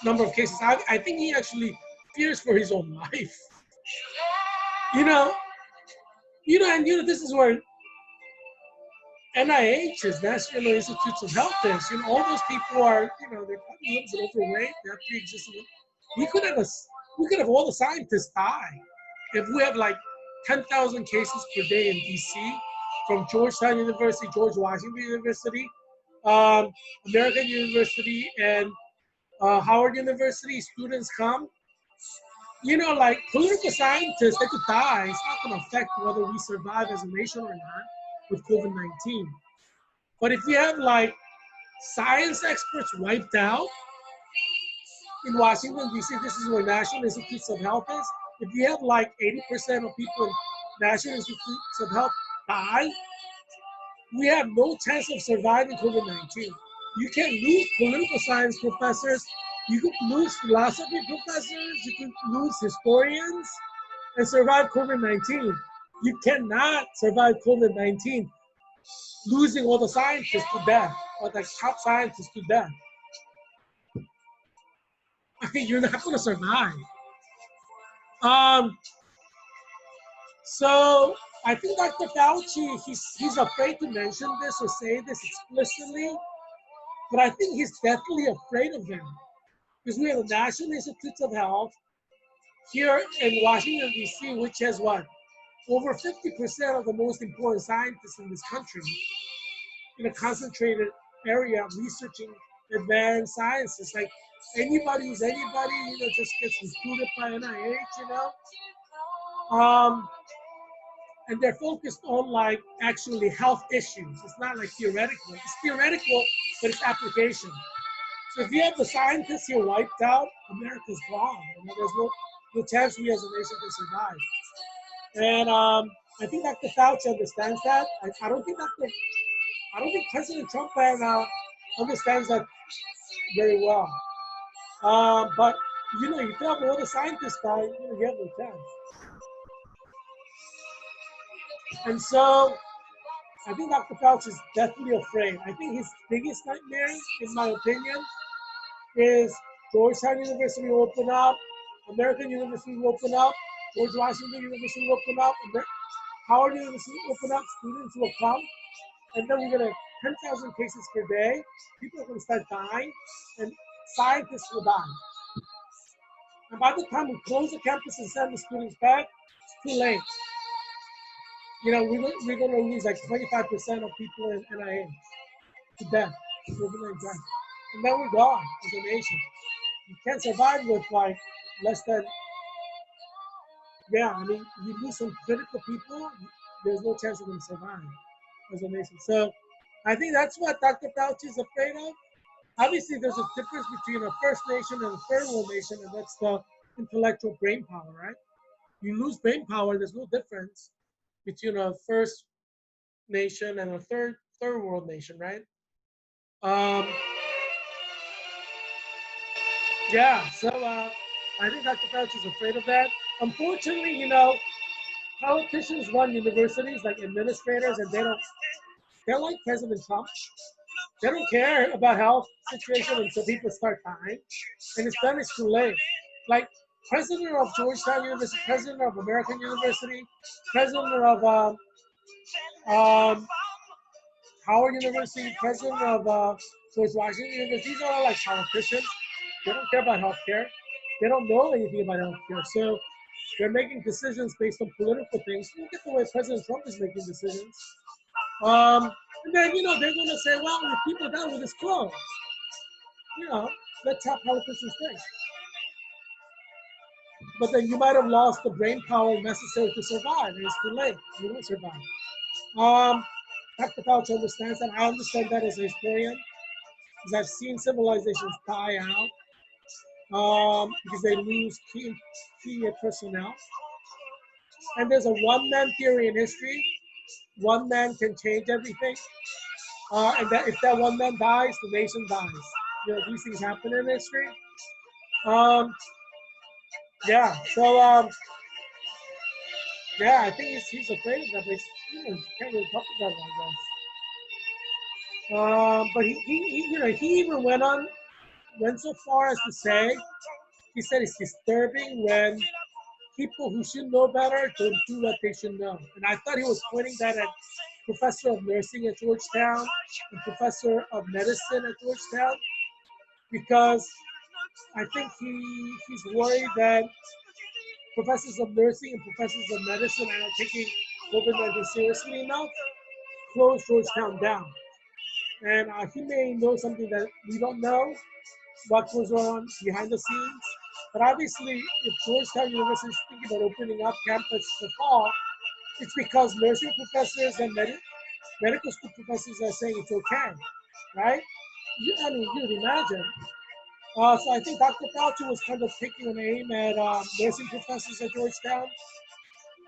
number of cases. I think he actually fears for his own life. This is where NIH is, National Institutes of Health is. All those people are, they're probably a little bit overweight. They're pre-existing. We could have all the scientists die if we have like 10,000 cases per day in DC from Georgetown University, George Washington University, American University, and Howard University. Students come. Like political scientists, they could die. It's not going to affect whether we survive as a nation or not with COVID-19. But if you have like science experts wiped out in Washington, D.C., this is where National Institutes of Health is. If you have like 80% of people in National Institutes of Health die, we have no chance of surviving COVID-19. You can lose political science professors, you could lose philosophy professors, you could lose historians and survive COVID-19. You cannot survive COVID-19 losing all the scientists to death, or the top scientists to death. I mean, you're not going to survive. So I think Dr. Fauci, he's afraid to mention this or say this explicitly, but I think he's definitely afraid of them. Because we have the National Institutes of Health here in Washington, D.C., which has what? Over 50% of the most important scientists in this country in a concentrated area researching advanced sciences. Like anybody who's anybody, just gets recruited by NIH, and they're focused on like actually health issues. It's not like theoretical. It's theoretical, but it's application. So if you have the scientists here wiped out, America's gone. There's no chance we as a nation can survive. And I think Dr. Fauci understands that. I don't think President Trump right now understands that very well. But you tell all the scientists die, you have no chance. And so I think Dr. Fauci is definitely afraid. I think his biggest nightmare, in my opinion, is Georgetown University will open up, American University will open up, George Washington University will open up, Howard University will open up, students will come, and then we're going to 10,000 cases per day. People are going to start dying, and scientists will die. And by the time we close the campus and send the students back, it's too late. We're going to lose like 25% of people in NIH to death, overnight death. And then we're gone as a nation. You can't survive with like less than, you lose some critical people, there's no chance of them surviving as a nation. So I think that's what Dr. Fauci is afraid of. Obviously, there's a difference between a First Nation and a Third World nation, and that's the intellectual brain power, right? You lose brain power, there's no difference between a First Nation and a third world nation, right? So I think Dr. Fauci is afraid of that. Unfortunately, politicians run universities like administrators, and they're like President Trump. They don't care about health situation until people start dying, and it's too late. Like president of Georgetown University, president of American University, president of Howard University, president of George Washington University. These are all like politicians. They don't care about healthcare. They don't know anything about healthcare. So they're making decisions based on political things. Look at the way President Trump is making decisions. And then, they're going to say, well, if people die with this close, that's how politicians think. But then you might have lost the brain power necessary to survive, and it's too late. You won't survive. Dr. Fauci understands that. I understand that as a historian, because I've seen civilizations die out because they lose key personnel. And there's a one-man theory in history. One man can change everything. And that if that one man dies, the nation dies. These things happen in history. I think he's afraid of that, but he can't really talk about it, I guess. But he even went so far as to say, he said it's disturbing when people who should know better don't do what they should know. And I thought he was pointing that at professor of nursing at Georgetown and professor of medicine at Georgetown, because I think he's worried that professors of nursing and professors of medicine are not taking COVID-19 seriously enough, close Georgetown down. And he may know something that we don't know, what goes on behind the scenes. But obviously, if Georgetown University is thinking about opening up campus for fall, it's because nursing professors and medical school professors are saying it's okay, right? You would imagine. So I think Dr. Fauci was kind of taking an aim at nursing professors at Georgetown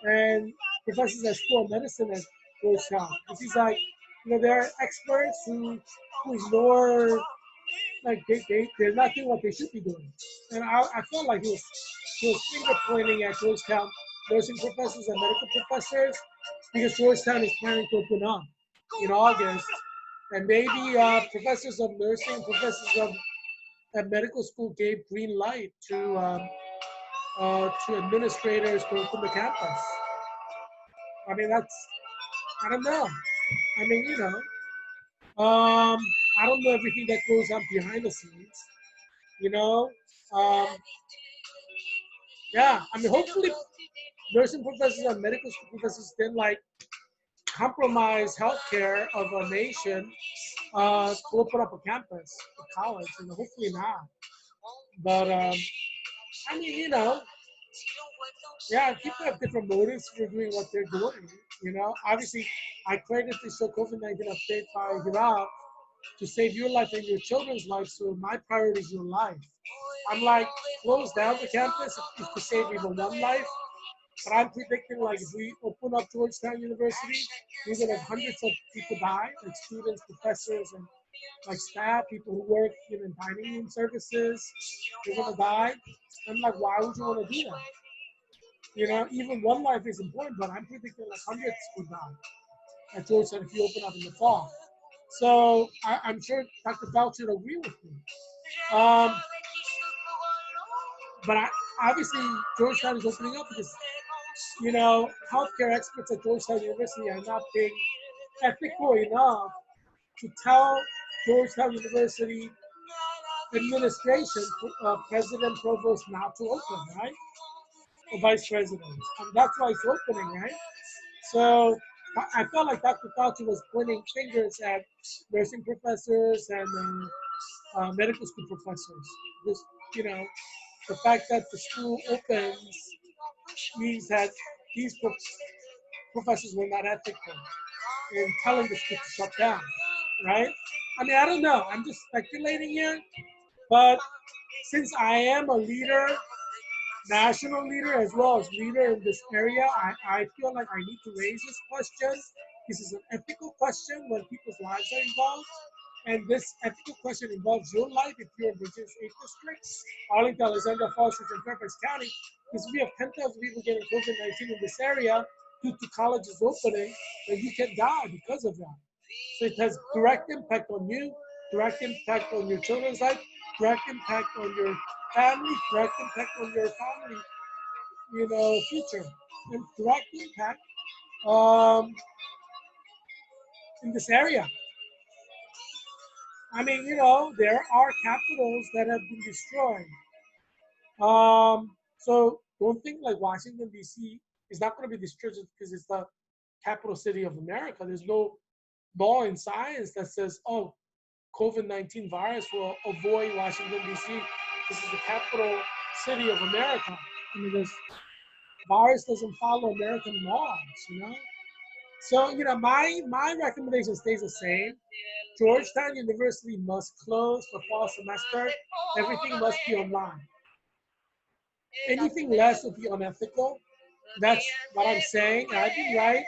and professors at School of Medicine at Georgetown. Because he's like, there are experts who ignore, like they're not doing what they should be doing. And I felt like he was finger pointing at Georgetown nursing professors and medical professors, because Georgetown is planning to open up in August. And maybe professors of nursing, professors of at medical school gave green light to to administrators to open the campus. I mean, I don't know. I mean, I don't know everything that goes on behind the scenes, you know. Um, yeah, I mean, hopefully nursing professors and medical school professors didn't like compromise healthcare of a nation to open up a campus, a college, and hopefully not. But I mean, yeah, people have different motives for doing what they're doing. Obviously, I created this show COVID-19 update by Heerak to save your life and your children's life. So my priority is your life. I'm like, close down the campus is to save even one life. But I'm predicting, like, if we open up Georgetown University, we're gonna have hundreds of people die, like students, professors, and like staff, people who work in dining room services. They're gonna die. I'm like, why would you want to do that? Even one life is important, but I'm predicting like hundreds will die at Georgetown if you open up in the fall. So I'm sure Dr. Fauci would agree with me. Um, but obviously, Georgetown is opening up because, healthcare experts at Georgetown University are not being ethical enough to tell Georgetown University administration, president, provost, not to open, right? Or vice president. And that's why it's opening, right? So I felt like Dr. Fauci was pointing fingers at nursing professors and medical school professors. Just, the fact that the school opens means that these professors were not ethical in telling the school to shut down, right? I mean, I don't know. I'm just speculating here. But since I am a leader, national leader, as well as leader in this area, I feel like I need to raise this question. This is an ethical question when people's lives are involved. And this ethical question involves your life if you're in Virginia's 8th District, Arlington, Alexandria Falls, and Fairfax County. Because we have 10,000 people getting COVID-19 in this area due to colleges opening, and you can die because of that. So it has direct impact on you, direct impact on your children's life, direct impact on your family, direct impact on your family, future, and direct impact in this area. I mean, there are capitals that have been destroyed. So don't think like Washington, D.C. is not going to be destroyed just because it's the capital city of America. There's no law in science that says, oh, COVID-19 virus will avoid Washington, D.C. This is the capital city of America. I mean, this virus doesn't follow American laws. So, my recommendation stays the same. Georgetown University must close for fall semester. Everything must be online. Anything less would be unethical. That's what I'm saying. And I've been right.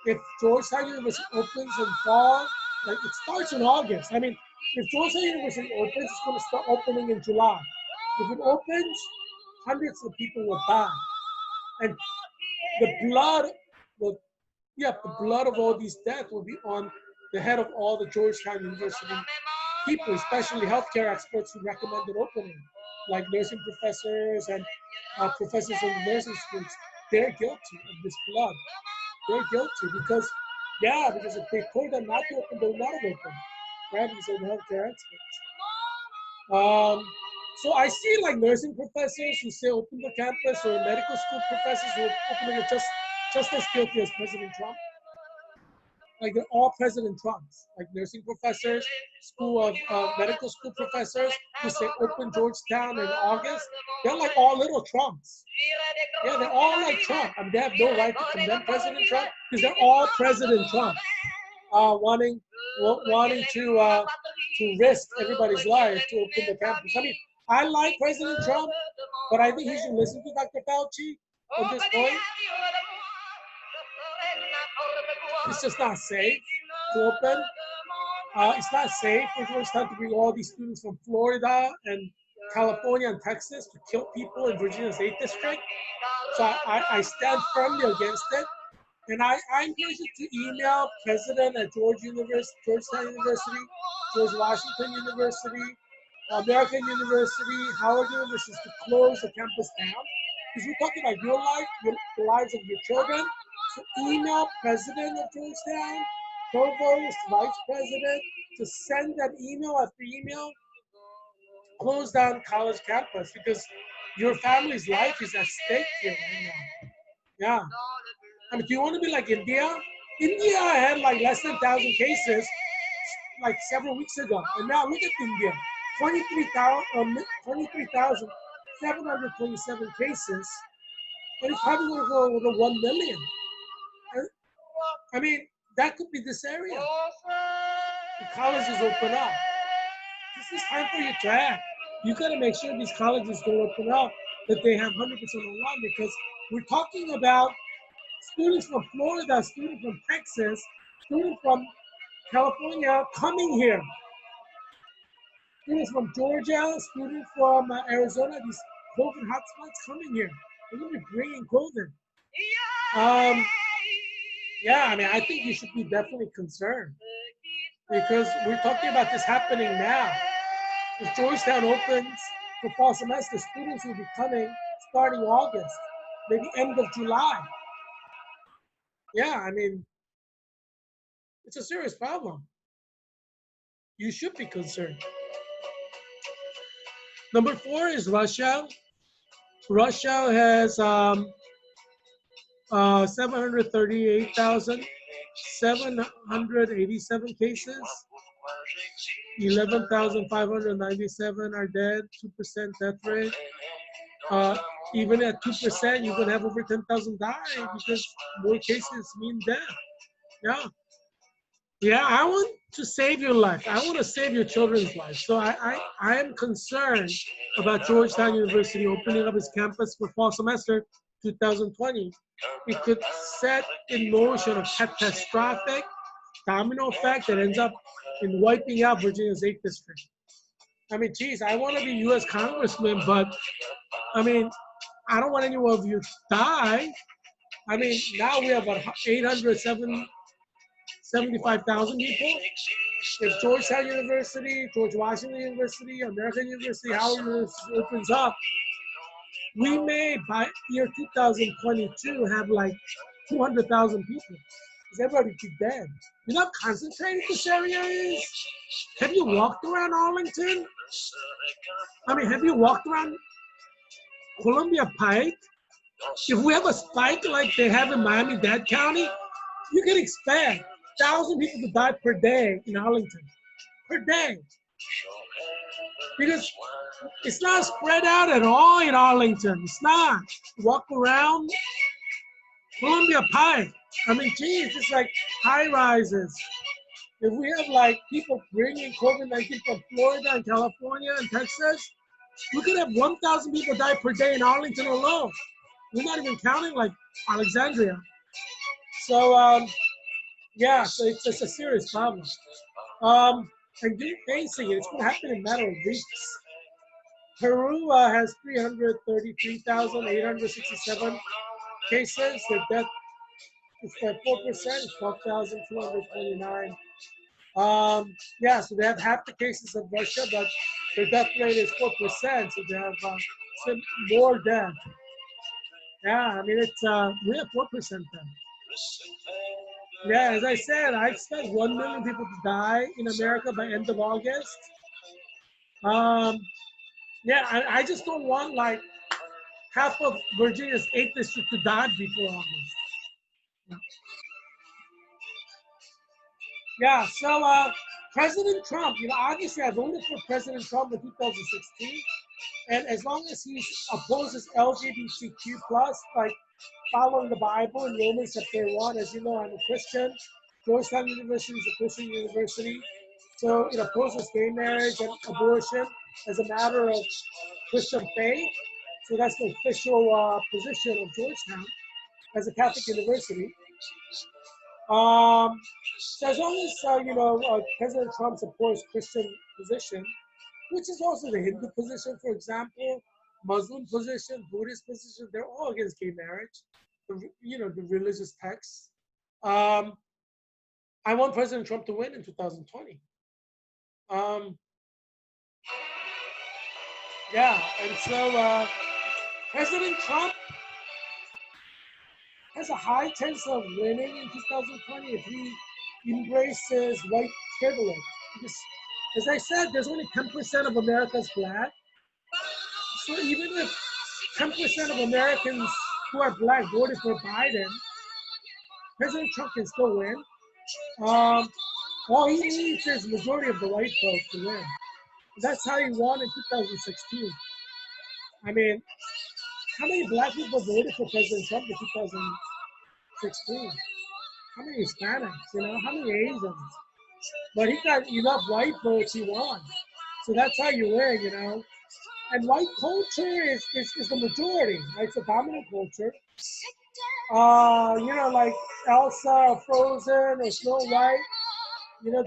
If Georgetown University opens in fall, like it starts in August. I mean, if Georgetown University opens, it's going to start opening in July. If it opens, hundreds of people will die. And the blood will, the blood of all these deaths will be on the head of all the Georgetown University people, especially healthcare experts who recommended opening, like nursing professors and professors in the nursing schools. They're guilty of this blood. They're guilty because if they told them not to open, they would not have opened, right? Because they're the healthcare experts. So I see like nursing professors who say open the campus, or medical school professors who are opening it just as guilty as President Trump. Like they're all President Trumps, like nursing professors, medical school professors who say open Georgetown in August. They're like all little Trumps. Yeah, they're all like Trump. I mean, they have no right to condemn President Trump because they're all President Trump, wanting to risk everybody's life to open the campus. I mean, I like President Trump, but I think he should listen to Dr. Fauci at this point. It's just not safe to open. It's not safe for Georgetown to bring all these students from Florida and California and Texas to kill people in Virginia's 8th District. So I stand firmly against it. And I encourage you to email President at Georgetown University, George Washington University, American University, Howard University to close the campus down. Because we're talking about your life, the lives of your children. So email president of Georgetown, provost, vice president, to send that email after email, close down college campus because your family's life is at stake here right now. Yeah. I mean, do you want to be like India? India had like less than 1,000 cases like several weeks ago. And now look at India, 23,727 cases, and it's probably going to go over 1 million. I mean, that could be this area. The colleges open up. This is time for you to act. You got to make sure these colleges don't open up, that they have 100% online, because we're talking about students from Florida, students from Texas, students from California coming here. Students from Georgia, students from Arizona, these COVID hotspots coming here. They're going to be bringing COVID. Yeah, I mean, I think you should be definitely concerned because we're talking about this happening now. If Georgetown opens for fall semester, students will be coming starting August, maybe end of July. Yeah, I mean, it's a serious problem. You should be concerned. Number 4 is Russia. Russia has 738,787 cases. 11,597 are dead. 2% death rate. Even at 2%, you're gonna have over 10,000 die because more cases mean death. Yeah. Yeah, I want to save your life. I want to save your children's life. So I am concerned about Georgetown University opening up its campus for fall semester 2020. It could set in motion a catastrophic domino effect that ends up in wiping out Virginia's 8th district. I mean, geez, I want to be U.S. congressman, but I mean, I don't want any of you to die. I mean, now we have about 875,000 people. If Georgetown University, George Washington University, American University, Howard University opens up, we may, by year 2022, have like 200,000 people. Because everybody be dead. You know how concentrated this area is? Have you walked around Arlington? I mean, have you walked around Columbia Pike? If we have a spike like they have in Miami-Dade County, you can expect 1,000 people to die per day in Arlington. Per day. Because it's not spread out at all in Arlington. It's not. Walk around Columbia Pike. I mean, geez, it's like high rises. If we have like people bringing COVID-19 from Florida and California and Texas, we could have 1,000 people die per day in Arlington alone. We're not even counting like Alexandria. So, yeah, so it's just a serious problem. And facing it, it's going to happen in a matter of weeks. Peru has 333,867 cases. Their death is at 4%, it's 12,229. Yeah, so they have half the cases of Russia, but their death rate is 4%, so they have some more death. Yeah, I mean, it's we have 4% then. Yeah, as I said, I expect 1 million people to die in America by end of August. Yeah, I just don't want like half of Virginia's 8th district to die before August. Yeah, so President Trump, you know, obviously I voted for President Trump in 2016. And as long as he opposes LGBTQ plus, like following the Bible in Romans chapter 1, as you know, I'm a Christian. Georgetown University is a Christian university. So it opposes gay marriage and abortion as a matter of Christian faith. So that's the official position of Georgetown as a Catholic university. So as long as, you know, President Trump supports Christian position, which is also the Hindu position, for example, Muslim position, Buddhist position, they're all against gay marriage, you know, the religious texts. I want President Trump to win in 2020. Yeah, and so President Trump has a high chance of winning in 2020 if he embraces white privilege. Because, as I said, there's only 10% of America's black. So even if 10% of Americans who are black voted for Biden, President Trump can still win. Um, all he needs is majority of the white vote to win. That's how he won in 2016. I mean, how many black people voted for President Trump in 2016? How many Hispanics, how many Asians? But he got enough white votes, he won. So that's how you win. And white culture is the majority, right? It's the dominant culture. Like Elsa, Frozen, or Snow White.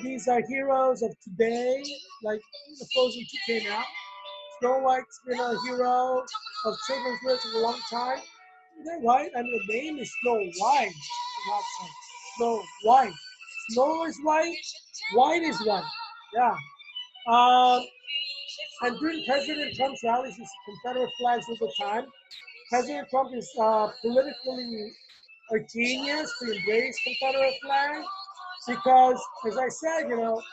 These are heroes of today. Like the Frozen 2 came out. Snow White's been a hero of children's literature for a long time. They're white. I mean, the name is Snow White. Not Snow White. Snow is white. White is white. Yeah. And during President Trump's rallies, his Confederate flags all the time. President Trump is politically a genius to embrace Confederate flag because, as I said, you don't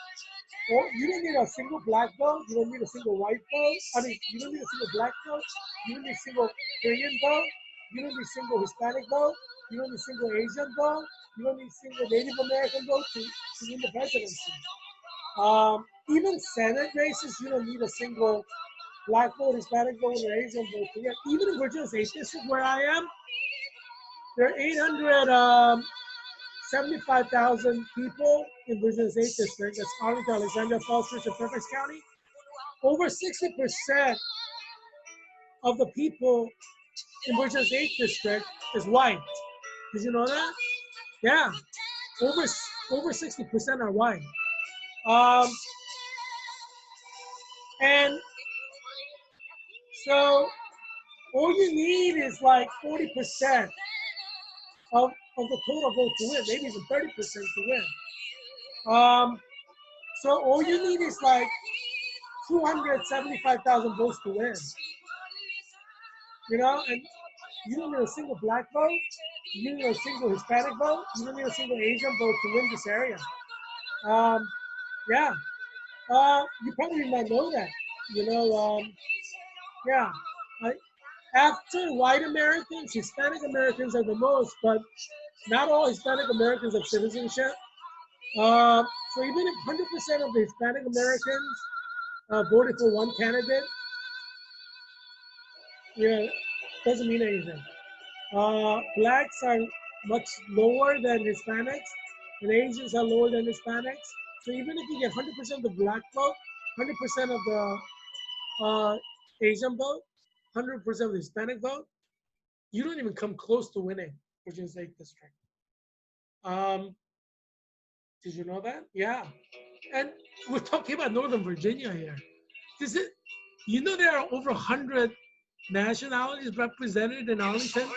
need a single black vote. You don't need a single white vote. I mean, you don't need a single black vote. You don't need a single Korean vote. You don't need a single Hispanic vote. You don't need a single Asian vote. You don't need a single Native American vote to win the presidency. Even Senate races, you don't need a single black vote, Hispanic vote, or Asian vote. Even in Virginia's 8th district, where I am, there are 875,000 people in Virginia's 8th district. That's Arlington, Alexandria, Falls Church, and Fairfax County. Over 60% of the people in Virginia's 8th district is white. Did you know that? Yeah, over 60% are white. And so all you need is like 40% of the total vote to win, maybe even 30% to win. So all you need is like 275,000 votes to win. And you don't need a single black vote. You don't need a single Hispanic vote. You don't need a single Asian vote to win this area. Yeah. You probably might know that. Yeah. After white Americans, Hispanic Americans are the most, but not all Hispanic Americans have citizenship. So even if 100% of the Hispanic Americans voted for one candidate, doesn't mean anything. Blacks are much lower than Hispanics, and Asians are lower than Hispanics. So even if you get 100% of the black vote, 100% of the Asian vote, 100% of the Hispanic vote, you don't even come close to winning Virginia's 8th district. Did you know that? Yeah. And we're talking about Northern Virginia here. There are over 100 nationalities represented in Arlington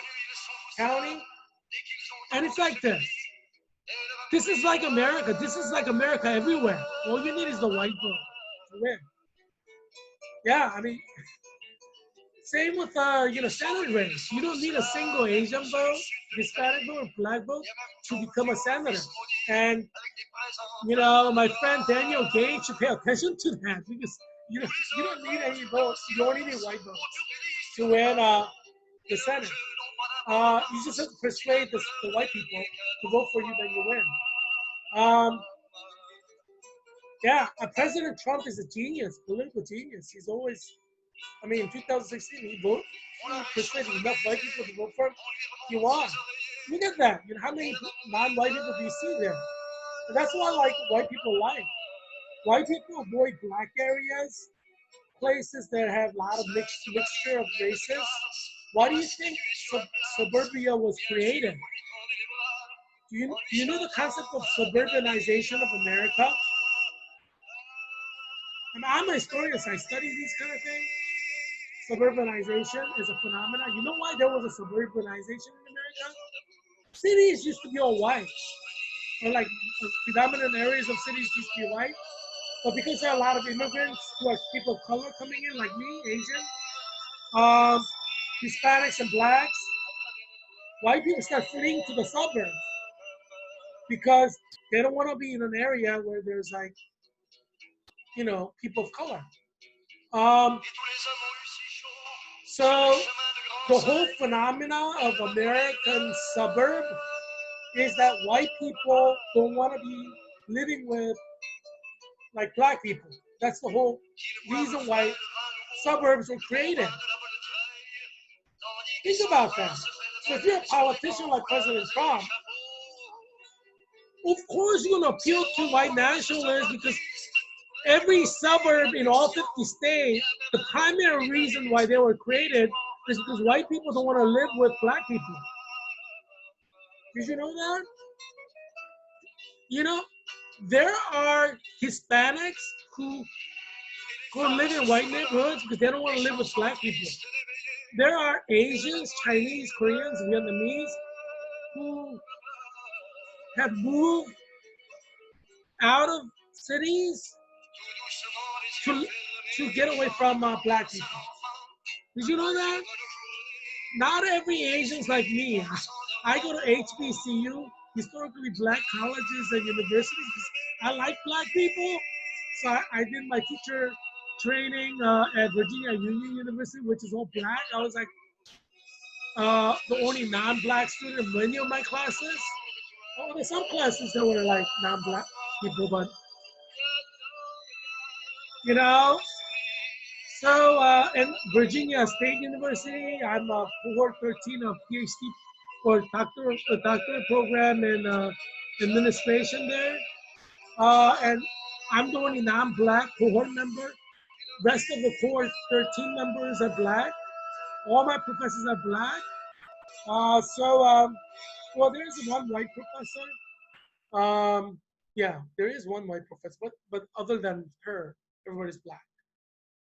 County. And it's like this. This is like America. This is like America everywhere. All you need is the white vote to win. Yeah, I mean, same with Senate race. You don't need a single Asian vote, Hispanic vote, or black vote to become a senator. And my friend Daniel Gage should pay attention to that because you don't need any votes. You don't need any white votes to win the Senate. You just have to persuade the white people to vote for you, then you win. President Trump is a genius, political genius. He's always, in 2016, he persuaded enough white people to vote for him. He won. Look at that. How many non-white people do you see there? And that's what white people like. White people avoid black areas, places that have a lot of mixture of races. Why do you think suburbia was created? Do you know the concept of suburbanization of America? And I'm a historian, so I study these kind of things. Suburbanization is a phenomenon. You know why there was a suburbanization in America? Cities used to be all white. Or like predominant areas of cities used to be white. But because there are a lot of immigrants who are people of color coming in, like me, Asian, um, Hispanics and blacks, white people start fleeing to the suburbs because they don't want to be in an area where there's like, people of color. Um, so the whole phenomena of American suburb is that white people don't want to be living with like black people. That's the whole reason why suburbs were created. Think about that. So if you're a politician like President Trump, of course you're going to appeal to white nationalists because every suburb in all 50 states, the primary reason why they were created is because white people don't want to live with black people. Did you know that? There are Hispanics who live in white neighborhoods because they don't want to live with black people. There are Asians, Chinese, Koreans, Vietnamese who have moved out of cities to get away from black people. Did you know that? Not every Asian's like me. I go to HBCU, historically black colleges and universities, because I like black people. So I did my teacher training at Virginia Union University, which is all black. I was like the only non-black student in many of my classes. Oh, there's some classes that were like non-black people, but So in Virginia State University, I'm a cohort 13 of PhD or doctorate program in administration there. And I'm the only non-black cohort member. Rest of the cohort 13 members are black. All my professors are black. Well, there is one white professor. Yeah, there is one white professor, but other than her, everybody's black.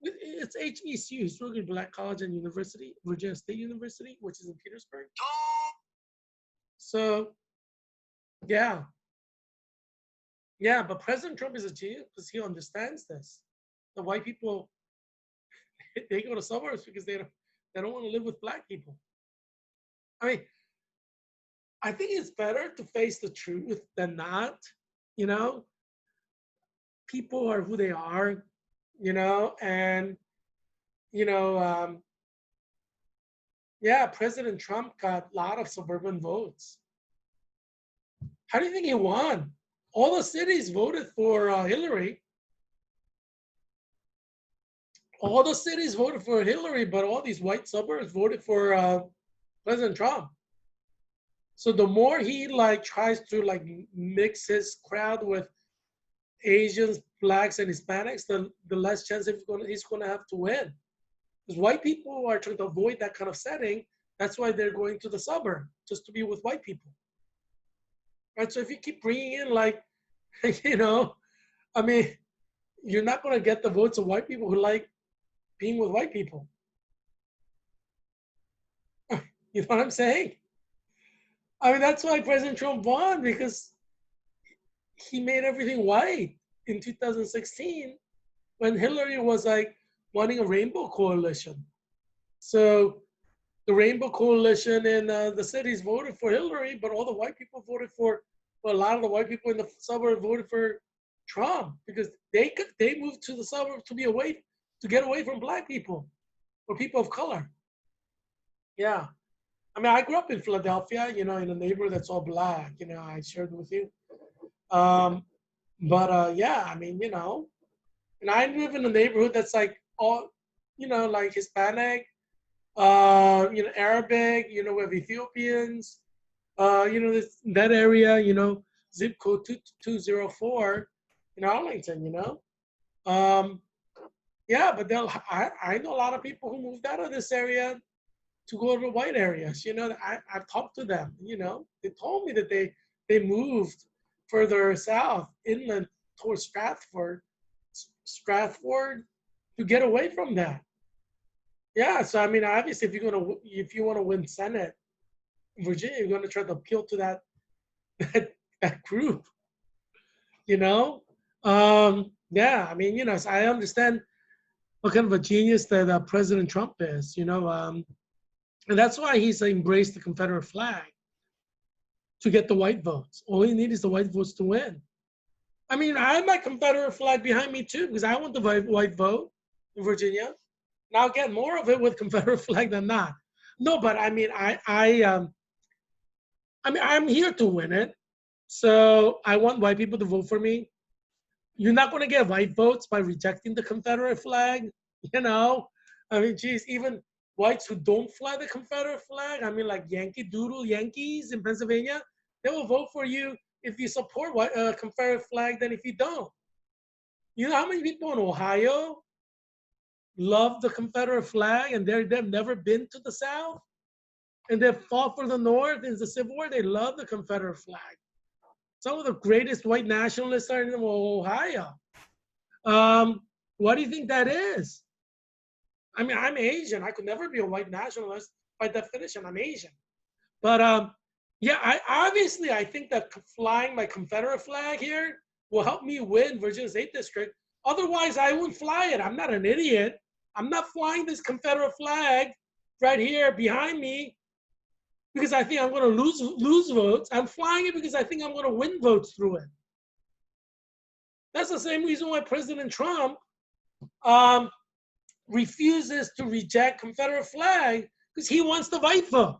It's HBCU, Historically Black College and University, Virginia State University, which is in Petersburg. So, yeah. Yeah, but President Trump is a genius because he understands this. The white people, they go to suburbs because they don't want to live with black people. I mean, I think it's better to face the truth than not, you know? People are who they are, and, yeah, President Trump got a lot of suburban votes. How do you think he won? All the cities voted for Hillary. All the cities voted for Hillary, but all these white suburbs voted for President Trump. So the more he tries to mix his crowd with Asians, blacks, and Hispanics, the less chance he's going to have to win. Because white people are trying to avoid that kind of setting. That's why they're going to the suburb, just to be with white people. Right? So if you keep bringing in you're not going to get the votes of white people who like being with white people. You know what I'm saying? I mean, that's why President Trump won, because he made everything white in 2016 when Hillary was wanting a rainbow coalition. So the rainbow coalition in the cities voted for Hillary, but all the white people voted a lot of the white people in the suburb voted for Trump because they moved to the suburb to get away from black people or people of color. Yeah. I mean, I grew up in Philadelphia, in a neighborhood that's all black, I shared with you. Yeah, I mean, and I live in a neighborhood that's all, Hispanic, Arabic, we have Ethiopians, that area, zip code 2204 in Arlington, yeah, but I know a lot of people who moved out of this area to go to the white areas. I've talked to them, they told me that they moved further south, inland towards Stratford to get away from that. Yeah, so I mean, obviously, if you want to win Senate in Virginia, you're going to try to appeal to that group, Yeah, I mean, so I understand what kind of a genius that President Trump is, and that's why he's embraced the Confederate flag to get the white votes. All you need is the white votes to win. I mean, I have my Confederate flag behind me too because I want the white vote in Virginia. And I'll get more of it with Confederate flag than not. No, but I mean, I'm here to win it. So I want white people to vote for me. You're not going to get white votes by rejecting the Confederate flag, you know? I mean, geez, even whites who don't fly the Confederate flag, I mean, like Yankee Doodle Yankees in Pennsylvania, they will vote for you if you support Confederate flag than if you don't. You know how many people in Ohio love the Confederate flag and they've never been to the South? And they fought for the North in the Civil War. They love the Confederate flag. Some of the greatest white nationalists are in Ohio. What do you think that is? I mean, I'm Asian. I could never be a white nationalist. By definition, I'm Asian. But yeah, I think that flying my Confederate flag here will help me win Virginia's 8th district. Otherwise, I wouldn't fly it. I'm not an idiot. I'm not flying this Confederate flag right here behind me because I think I'm going to lose votes. I'm flying it because I think I'm going to win votes through it. That's the same reason why President Trump refuses to reject Confederate flag because he wants the white vote.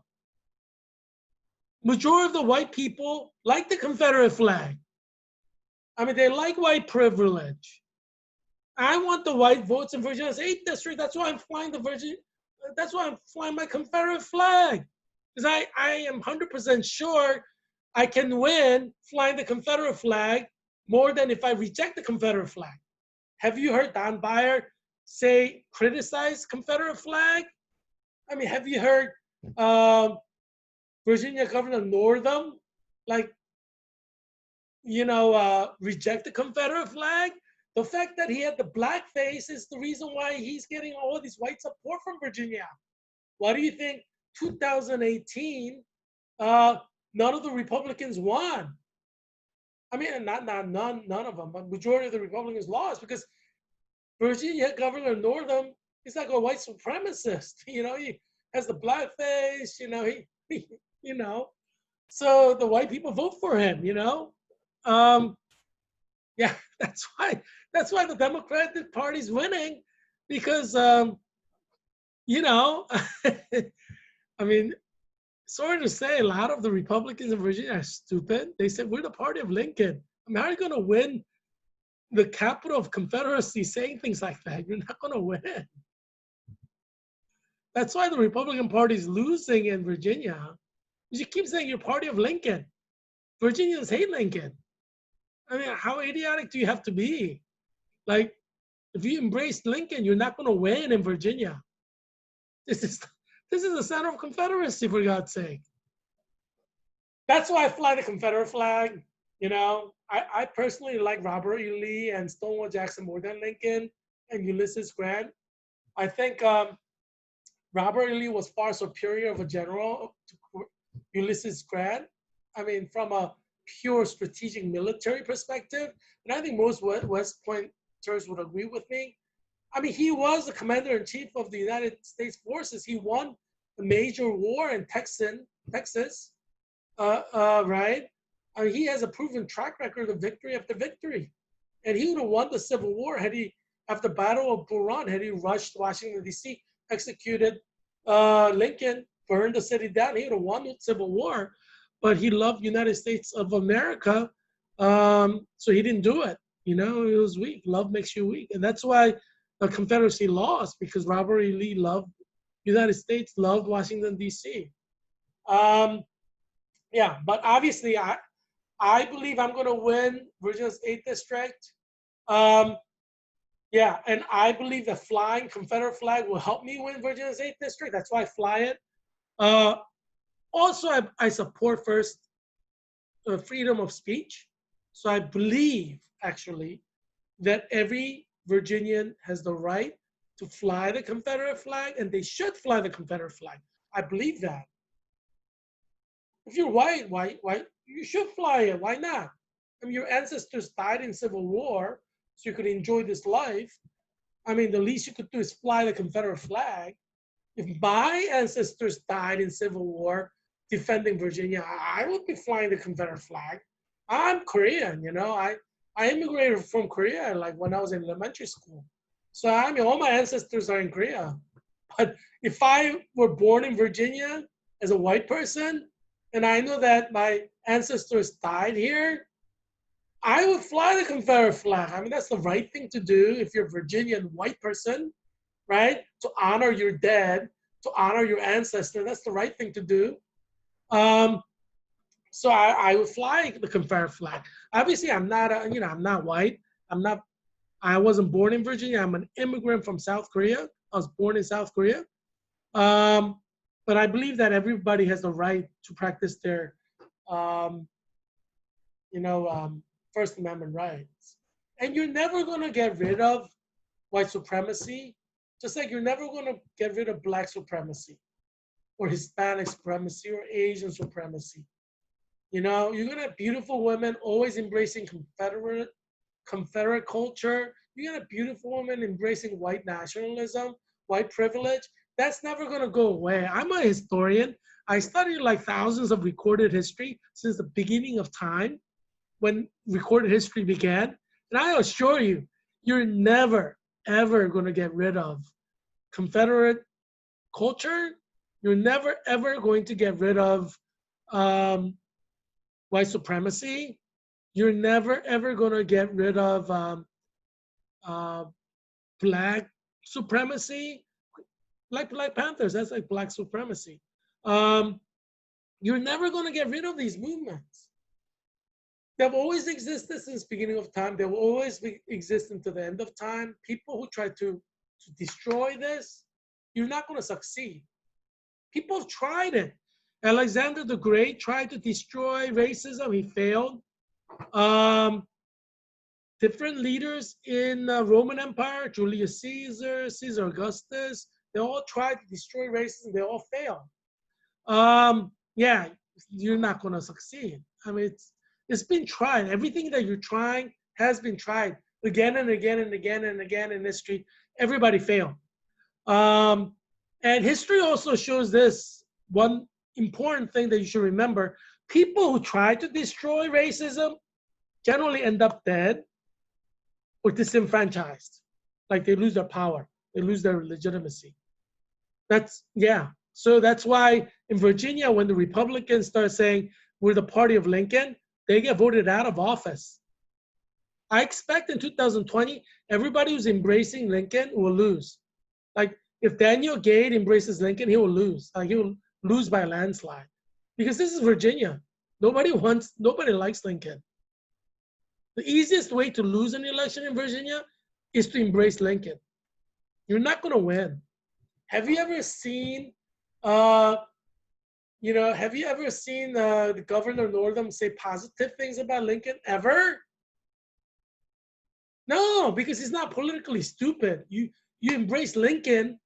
Majority of the white people like the Confederate flag. I mean, they like white privilege. I want the white votes in Virginia's 8th district. That's why I'm flying that's why I'm flying my Confederate flag. Because I am 100% sure I can win flying the Confederate flag more than if I reject the Confederate flag. Have you heard Don Beyer criticize Confederate flag? I mean, have you heard Virginia Governor Northam, reject the Confederate flag? The fact that he had the blackface is the reason why he's getting all of these white support from Virginia. Why do you think 2018, none of the Republicans won? I mean, none of them, but majority of the Republicans lost because Virginia Governor Northam is like a white supremacist. He has the blackface. So the white people vote for him. Yeah, that's why the Democratic Party's winning because I mean, sorry to say, a lot of the Republicans in Virginia are stupid. They said we're the party of Lincoln. I mean, how are you going to win the capital of Confederacy saying things like that? You're not going to win. That's why the Republican Party is losing in Virginia. You keep saying you're party of Lincoln. Virginians hate Lincoln. I mean, how idiotic do you have to be? Like, if you embrace Lincoln, you're not going to win in Virginia. This is the center of Confederacy, for God's sake. That's why I fly the Confederate flag. I personally like Robert E. Lee and Stonewall Jackson more than Lincoln and Ulysses Grant. I think Robert E. Lee was far superior of a general to Ulysses Grant. I mean, from a pure strategic military perspective, and I think most West Pointers would agree with me. I mean, he was the commander-in-chief of the United States forces. He won a major war in Texas, right? I mean, he has a proven track record of victory after victory. And he would have won the Civil War after the Battle of Bull Run, had he rushed Washington, D.C., executed Lincoln, burned the city down. He would have won the Civil War, but he loved United States of America, so he didn't do it. He was weak. Love makes you weak. And that's why the Confederacy lost, because Robert E. Lee loved United States, loved Washington, D.C. Yeah, but obviously I believe I'm going to win Virginia's 8th district. Yeah, and I believe that flying Confederate flag will help me win Virginia's 8th district. That's why I fly it. Also, I support first freedom of speech. So I believe, actually, that every Virginian has the right to fly the Confederate flag, and they should fly the Confederate flag. I believe that. If you're white, why you should fly it. Why not? I mean, your ancestors died in Civil War. so you could enjoy this life. I mean, the least you could do is fly the Confederate flag. If my ancestors died in Civil War defending Virginia, I would be flying the Confederate flag. I'm Korean, you know. I immigrated from Korea like when I was in elementary school. So I mean, all my ancestors are in Korea. But if I were born in Virginia as a white person, and I know that my ancestors died here, I would fly the Confederate flag. I mean, that's the right thing to do if you're a Virginian white person, right? To honor your dead, to honor your ancestor. That's the right thing to do. So I would fly the Confederate flag. Obviously, I'm not, I'm not white. I wasn't born in Virginia. I'm an immigrant from South Korea. I was born in South Korea. But I believe that everybody has the right to practice their, First Amendment rights. And you're never going to get rid of white supremacy, just like you're never going to get rid of black supremacy or Hispanic supremacy or Asian supremacy. You know, you're going to have beautiful women always embracing Confederate culture. You're going to have beautiful women embracing white nationalism, white privilege. That's never going to go away. I'm a historian. I studied like thousands of recorded history since the beginning of time when recorded history began. And I assure you, you're never, ever going to get rid of Confederate culture. You're never, ever going to get rid of white supremacy. You're never, ever going to get rid of black supremacy. Like Black Panthers, that's like black supremacy. You're never going to get rid of these movements. They've always existed since the beginning of time. They will always exist until the end of time. People who try to destroy this, you're not going to succeed. People have tried it. Alexander the Great tried to destroy racism. He failed. Different leaders in the Roman Empire, Julius Caesar, Caesar Augustus, they all tried to destroy racism. They all failed. Yeah, you're not going to succeed. I mean, it's been tried. Everything that you're trying has been tried again and again and again and again in history. Everybody failed. And history also shows this one important thing that you should remember. People who try to destroy racism generally end up dead or disenfranchised. Like they lose their power. They lose their legitimacy. So that's why in Virginia, when the Republicans start saying we're the party of Lincoln, they get voted out of office. I expect in 2020, everybody who's embracing Lincoln will lose. Like if Daniel Gade embraces Lincoln, he will lose. Like he will lose by a landslide. Because this is Virginia. Nobody likes Lincoln. The easiest way to lose an election in Virginia is to embrace Lincoln. You're not going to win. Have you ever seen the Governor Northam say positive things about Lincoln ever? No, because he's not politically stupid. You embrace Lincoln,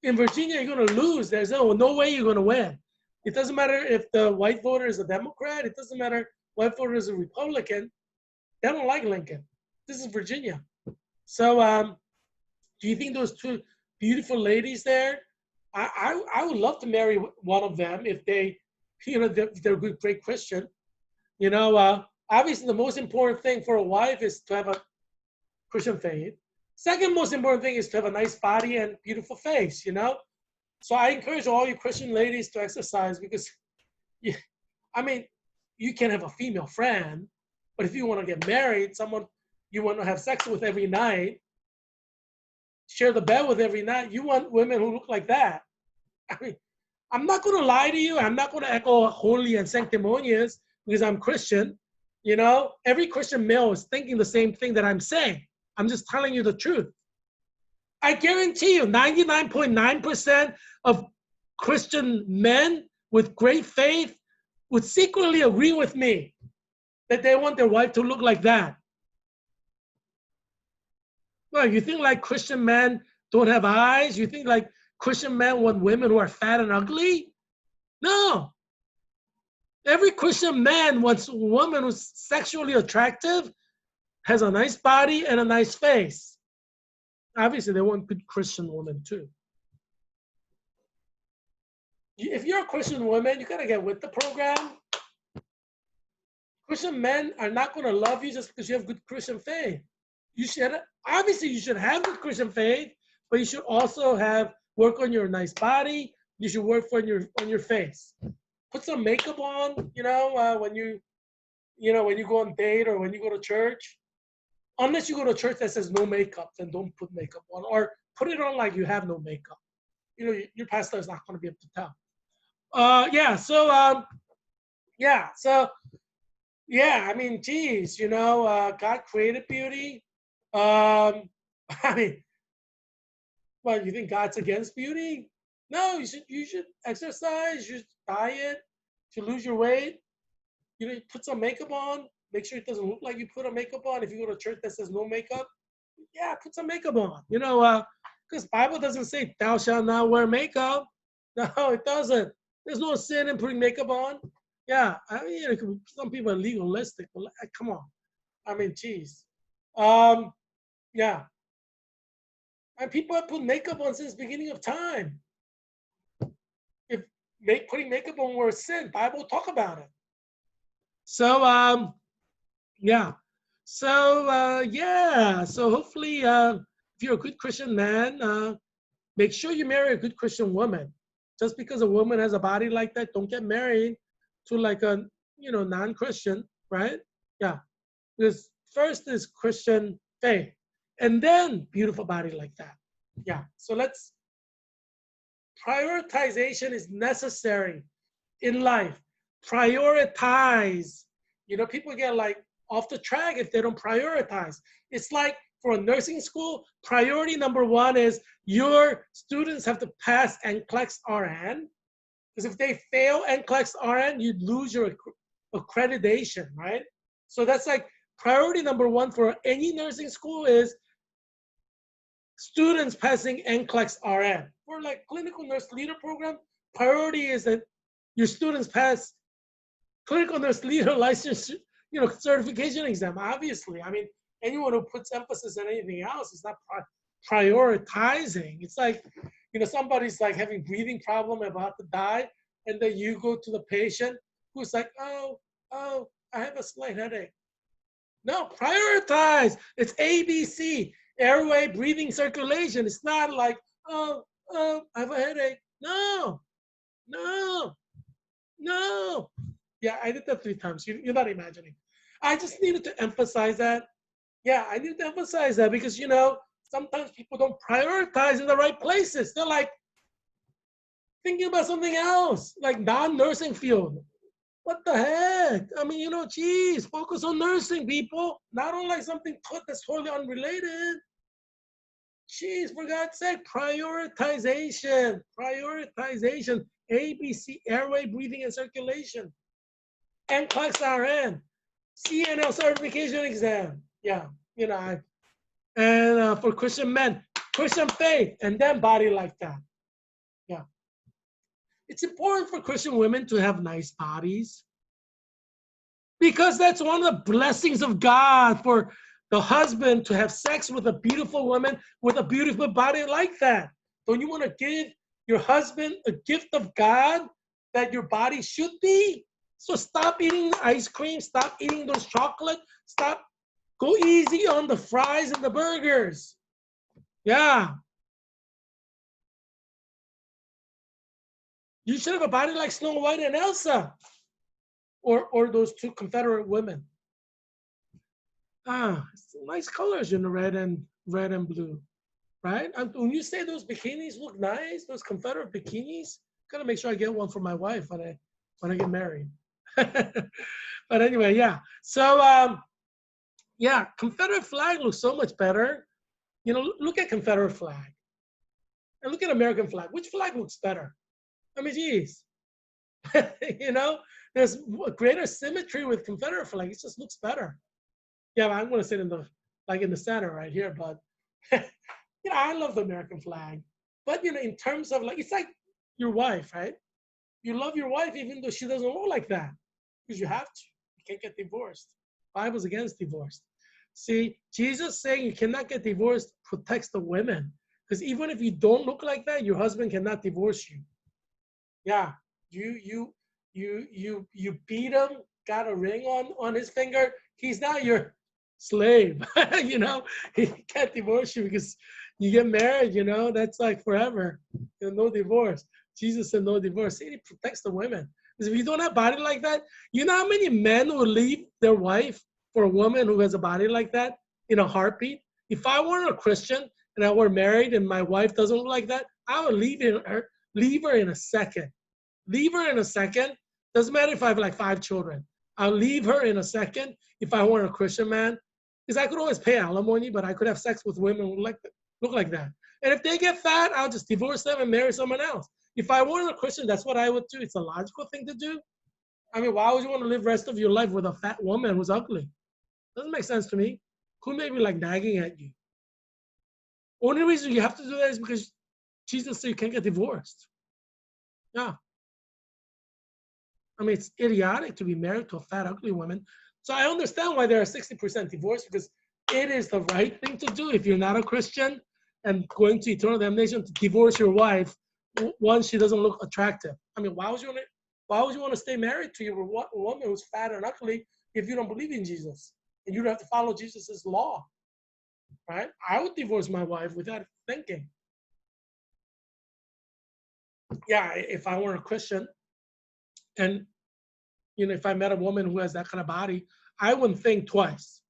in Virginia, you're going to lose. There's no way you're going to win. It doesn't matter if the white voter is a Democrat. It doesn't matter if white voter is a Republican. They don't like Lincoln. This is Virginia. So do you think those two beautiful ladies there, I would love to marry one of them if they're a great Christian. Obviously the most important thing for a wife is to have a Christian faith. Second most important thing is to have a nice body and beautiful face, So I encourage all you Christian ladies to exercise because, you can have a female friend, but if you want to get married, someone you want to have sex with every night, share the bed with every night, you want women who look like that. I'm not going to lie to you. I'm not going to echo holy and sanctimonious because I'm Christian. Every Christian male is thinking the same thing that I'm saying. I'm just telling you the truth. I guarantee you 99.9% of Christian men with great faith would secretly agree with me that they want their wife to look like that. Well, you think like Christian men don't have eyes? You think like Christian men want women who are fat and ugly? No. Every Christian man wants a woman who's sexually attractive, has a nice body and a nice face. Obviously, they want good Christian women too. If you're a Christian woman, you gotta get with the program. Christian men are not gonna love you just because you have good Christian faith. You should obviously you should have good Christian faith, but you should also work on your nice body. You should work on your face. Put some makeup on, when you go on date or when you go to church. Unless you go to a church that says no makeup, then don't put makeup on, or put it on like you have no makeup. Your pastor is not going to be able to tell. I mean, geez, God created beauty. I mean, well, you think God's against beauty? No, you should exercise, you should diet, you should lose your weight. Put some makeup on. Make sure it doesn't look like you put a makeup on. If you go to a church that says no makeup, yeah, put some makeup on. Because Bible doesn't say thou shalt not wear makeup. No, it doesn't. There's no sin in putting makeup on. Yeah, I mean, some people are legalistic, but come on. I mean, geez. Yeah. And people have put makeup on since the beginning of time. If putting makeup on were a sin, Bible talk about it. So, yeah. So, So hopefully, if you're a good Christian man, make sure you marry a good Christian woman. Just because a woman has a body like that, don't get married to like a, non-Christian, right? Yeah. Because first is Christian faith, and then beautiful body like that. Yeah. So prioritization is necessary in life. Prioritize. People get like off the track if they don't prioritize. It's like for a nursing school, priority number one is your students have to pass NCLEX RN. Because if they fail NCLEX RN, you'd lose your accreditation, right? So that's like priority number one for any nursing school is students passing NCLEX RN. For like clinical nurse leader program, priority is that your students pass clinical nurse leader license, certification exam. Obviously, I mean, anyone who puts emphasis on anything else is not prioritizing. It's like, somebody's like having breathing problem, about to die, and then you go to the patient who's like, oh, I have a slight headache. No, prioritize. It's ABC, airway, breathing, circulation. It's not like, oh, I have a headache. No. Yeah, I did that 3 times. You're not imagining. I just needed to emphasize that. Yeah, I need to emphasize that because, sometimes people don't prioritize in the right places. They're like thinking about something else, like non-nursing field. What the heck? I mean, geez, focus on nursing, people. Not on like something that's totally unrelated. Jeez, for God's sake, prioritization. ABC, airway, breathing, and circulation. NCLEX RN. CNL certification exam. Yeah, and for Christian men, Christian faith, and then body like that. Yeah. It's important for Christian women to have nice bodies because that's one of the blessings of God for the husband to have sex with a beautiful woman with a beautiful body like that. Don't you want to give your husband a gift of God that your body should be? So stop eating ice cream, stop eating those chocolate, go easy on the fries and the burgers. Yeah. You should have a body like Snow White and Elsa. Or those 2 Confederate women. Nice colors in the red and blue. Right? When you say those bikinis look nice, those Confederate bikinis, gotta make sure I get one for my wife when I get married. But anyway, yeah. So Confederate flag looks so much better. Look at Confederate flag. And look at American flag. Which flag looks better? I mean, geez. There's greater symmetry with Confederate flag. It just looks better. Yeah, I'm gonna sit in the center right here, but I love the American flag. But in terms of it's like your wife, right? You love your wife even though she doesn't look like that. Because you have to. You can't get divorced. Bible's against divorce. See, Jesus saying you cannot get divorced protects the women. Because even if you don't look like that, your husband cannot divorce you. Yeah, you beat him, got a ring on his finger. He's not your slave. You know, he can't divorce you because you get married. You know, that's like forever. No divorce. Jesus said no divorce. See, he protects the women. Because if you don't have a body like that, you know how many men would leave their wife for a woman who has a body like that in a heartbeat? If I weren't a Christian and I were married and my wife doesn't look like that, I would leave her in a second. Leave her in a second. Doesn't matter if I have like 5 children. I'll leave her in a second if I weren't a Christian man. Because I could always pay alimony, but I could have sex with women who look like that. And if they get fat, I'll just divorce them and marry someone else. If I weren't a Christian, that's what I would do. It's a logical thing to do. I mean, why would you want to live the rest of your life with a fat woman who's ugly? Doesn't make sense to me. Who may be like nagging at you? Only reason you have to do that is because Jesus said you can't get divorced. Yeah. I mean, it's idiotic to be married to a fat, ugly woman. So I understand why there are 60% divorce, because it is the right thing to do if you're not a Christian and going to eternal damnation, to divorce your wife once she doesn't look attractive. I mean, why would you want to stay married to your woman who's fat and ugly if you don't believe in Jesus and you don't have to follow Jesus's law, right? I would divorce my wife without thinking. Yeah, if I weren't a Christian, and you know, if I met a woman who has that kind of body, I wouldn't think twice,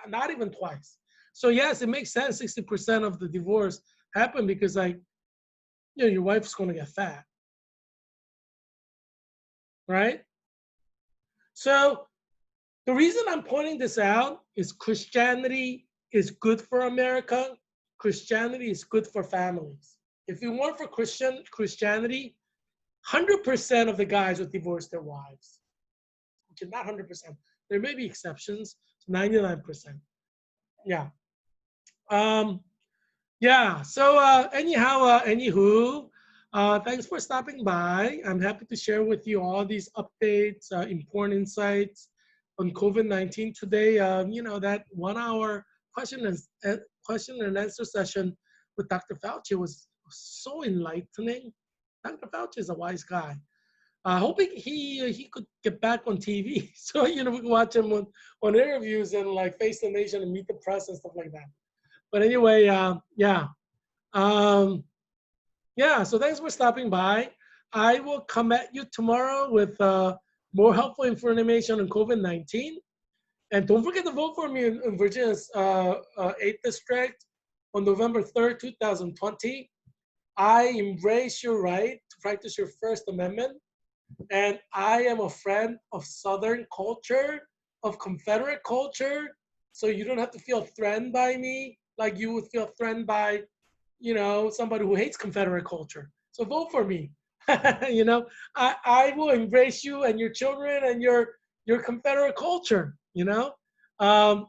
not even twice. So yes, it makes sense. 60% of the divorce happen because, like, you know, your wife's going to get fat, right? So the reason I'm pointing this out is Christianity is good for America. Christianity is good for families. If it weren't for Christianity, 100% of the guys would divorce their wives. Okay, not 100%. There may be exceptions. 99%. Yeah. Yeah. So anywho, thanks for stopping by. I'm happy to share with you all these updates, important insights on COVID-19 today. You know, that 1 hour question and answer session with Dr. Fauci was so enlightening. Dr. Fauci is a wise guy. Hoping he could get back on TV, so you know we can watch him on interviews and like face the nation and meet the press and stuff like that. But anyway, yeah, yeah. So thanks for stopping by. I will come at you tomorrow with more helpful information on COVID-19, and don't forget to vote for me in Virginia's 8th district on November 3rd, 2020. I embrace your right to practice your First Amendment. And I am a friend of Southern culture, of Confederate culture. So you don't have to feel threatened by me like you would feel threatened by, you know, somebody who hates Confederate culture. So vote for me. You know, I will embrace you and your children and your Confederate culture, you know?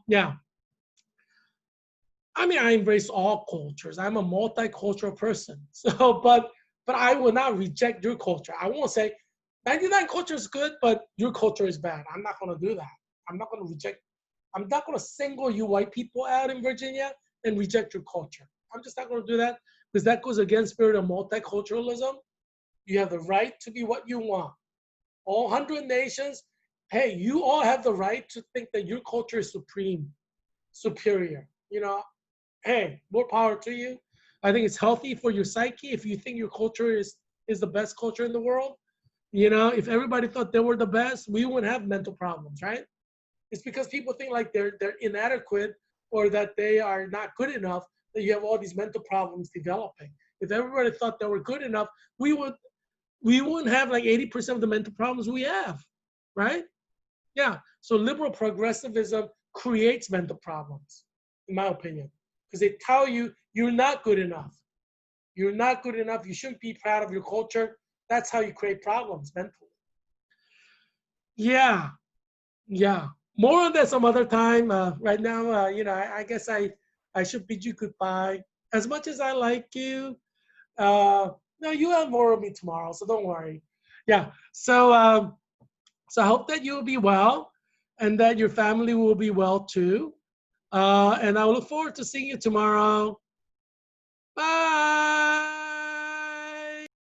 Yeah. I mean, I embrace all cultures. I'm a multicultural person. So, but I will not reject your culture. I won't say, 99 culture is good, but your culture is bad. I'm not going to do that. I'm not going to single you white people out in Virginia and reject your culture. I'm just not going to do that because that goes against spirit of multiculturalism. You have the right to be what you want. All 100 nations, hey, you all have the right to think that your culture is supreme, superior. You know, hey, more power to you. I think it's healthy for your psyche if you think your culture is the best culture in the world. You know, if everybody thought they were the best, we wouldn't have mental problems, right? It's because people think like they're inadequate or that they are not good enough that you have all these mental problems developing. If everybody thought they were good enough, we wouldn't have like 80% of the mental problems we have, right? Yeah. So liberal progressivism creates mental problems, in my opinion, because they tell you you're not good enough. You're not good enough. You shouldn't be proud of your culture. That's how you create problems mentally. Yeah, yeah. More on that some other time. Right now, you know, I guess I should bid you goodbye. As much as I like you, no, you have more of me tomorrow, so don't worry. Yeah. So, so I hope that you'll be well, and that your family will be well too. And I will look forward to seeing you tomorrow. Bye.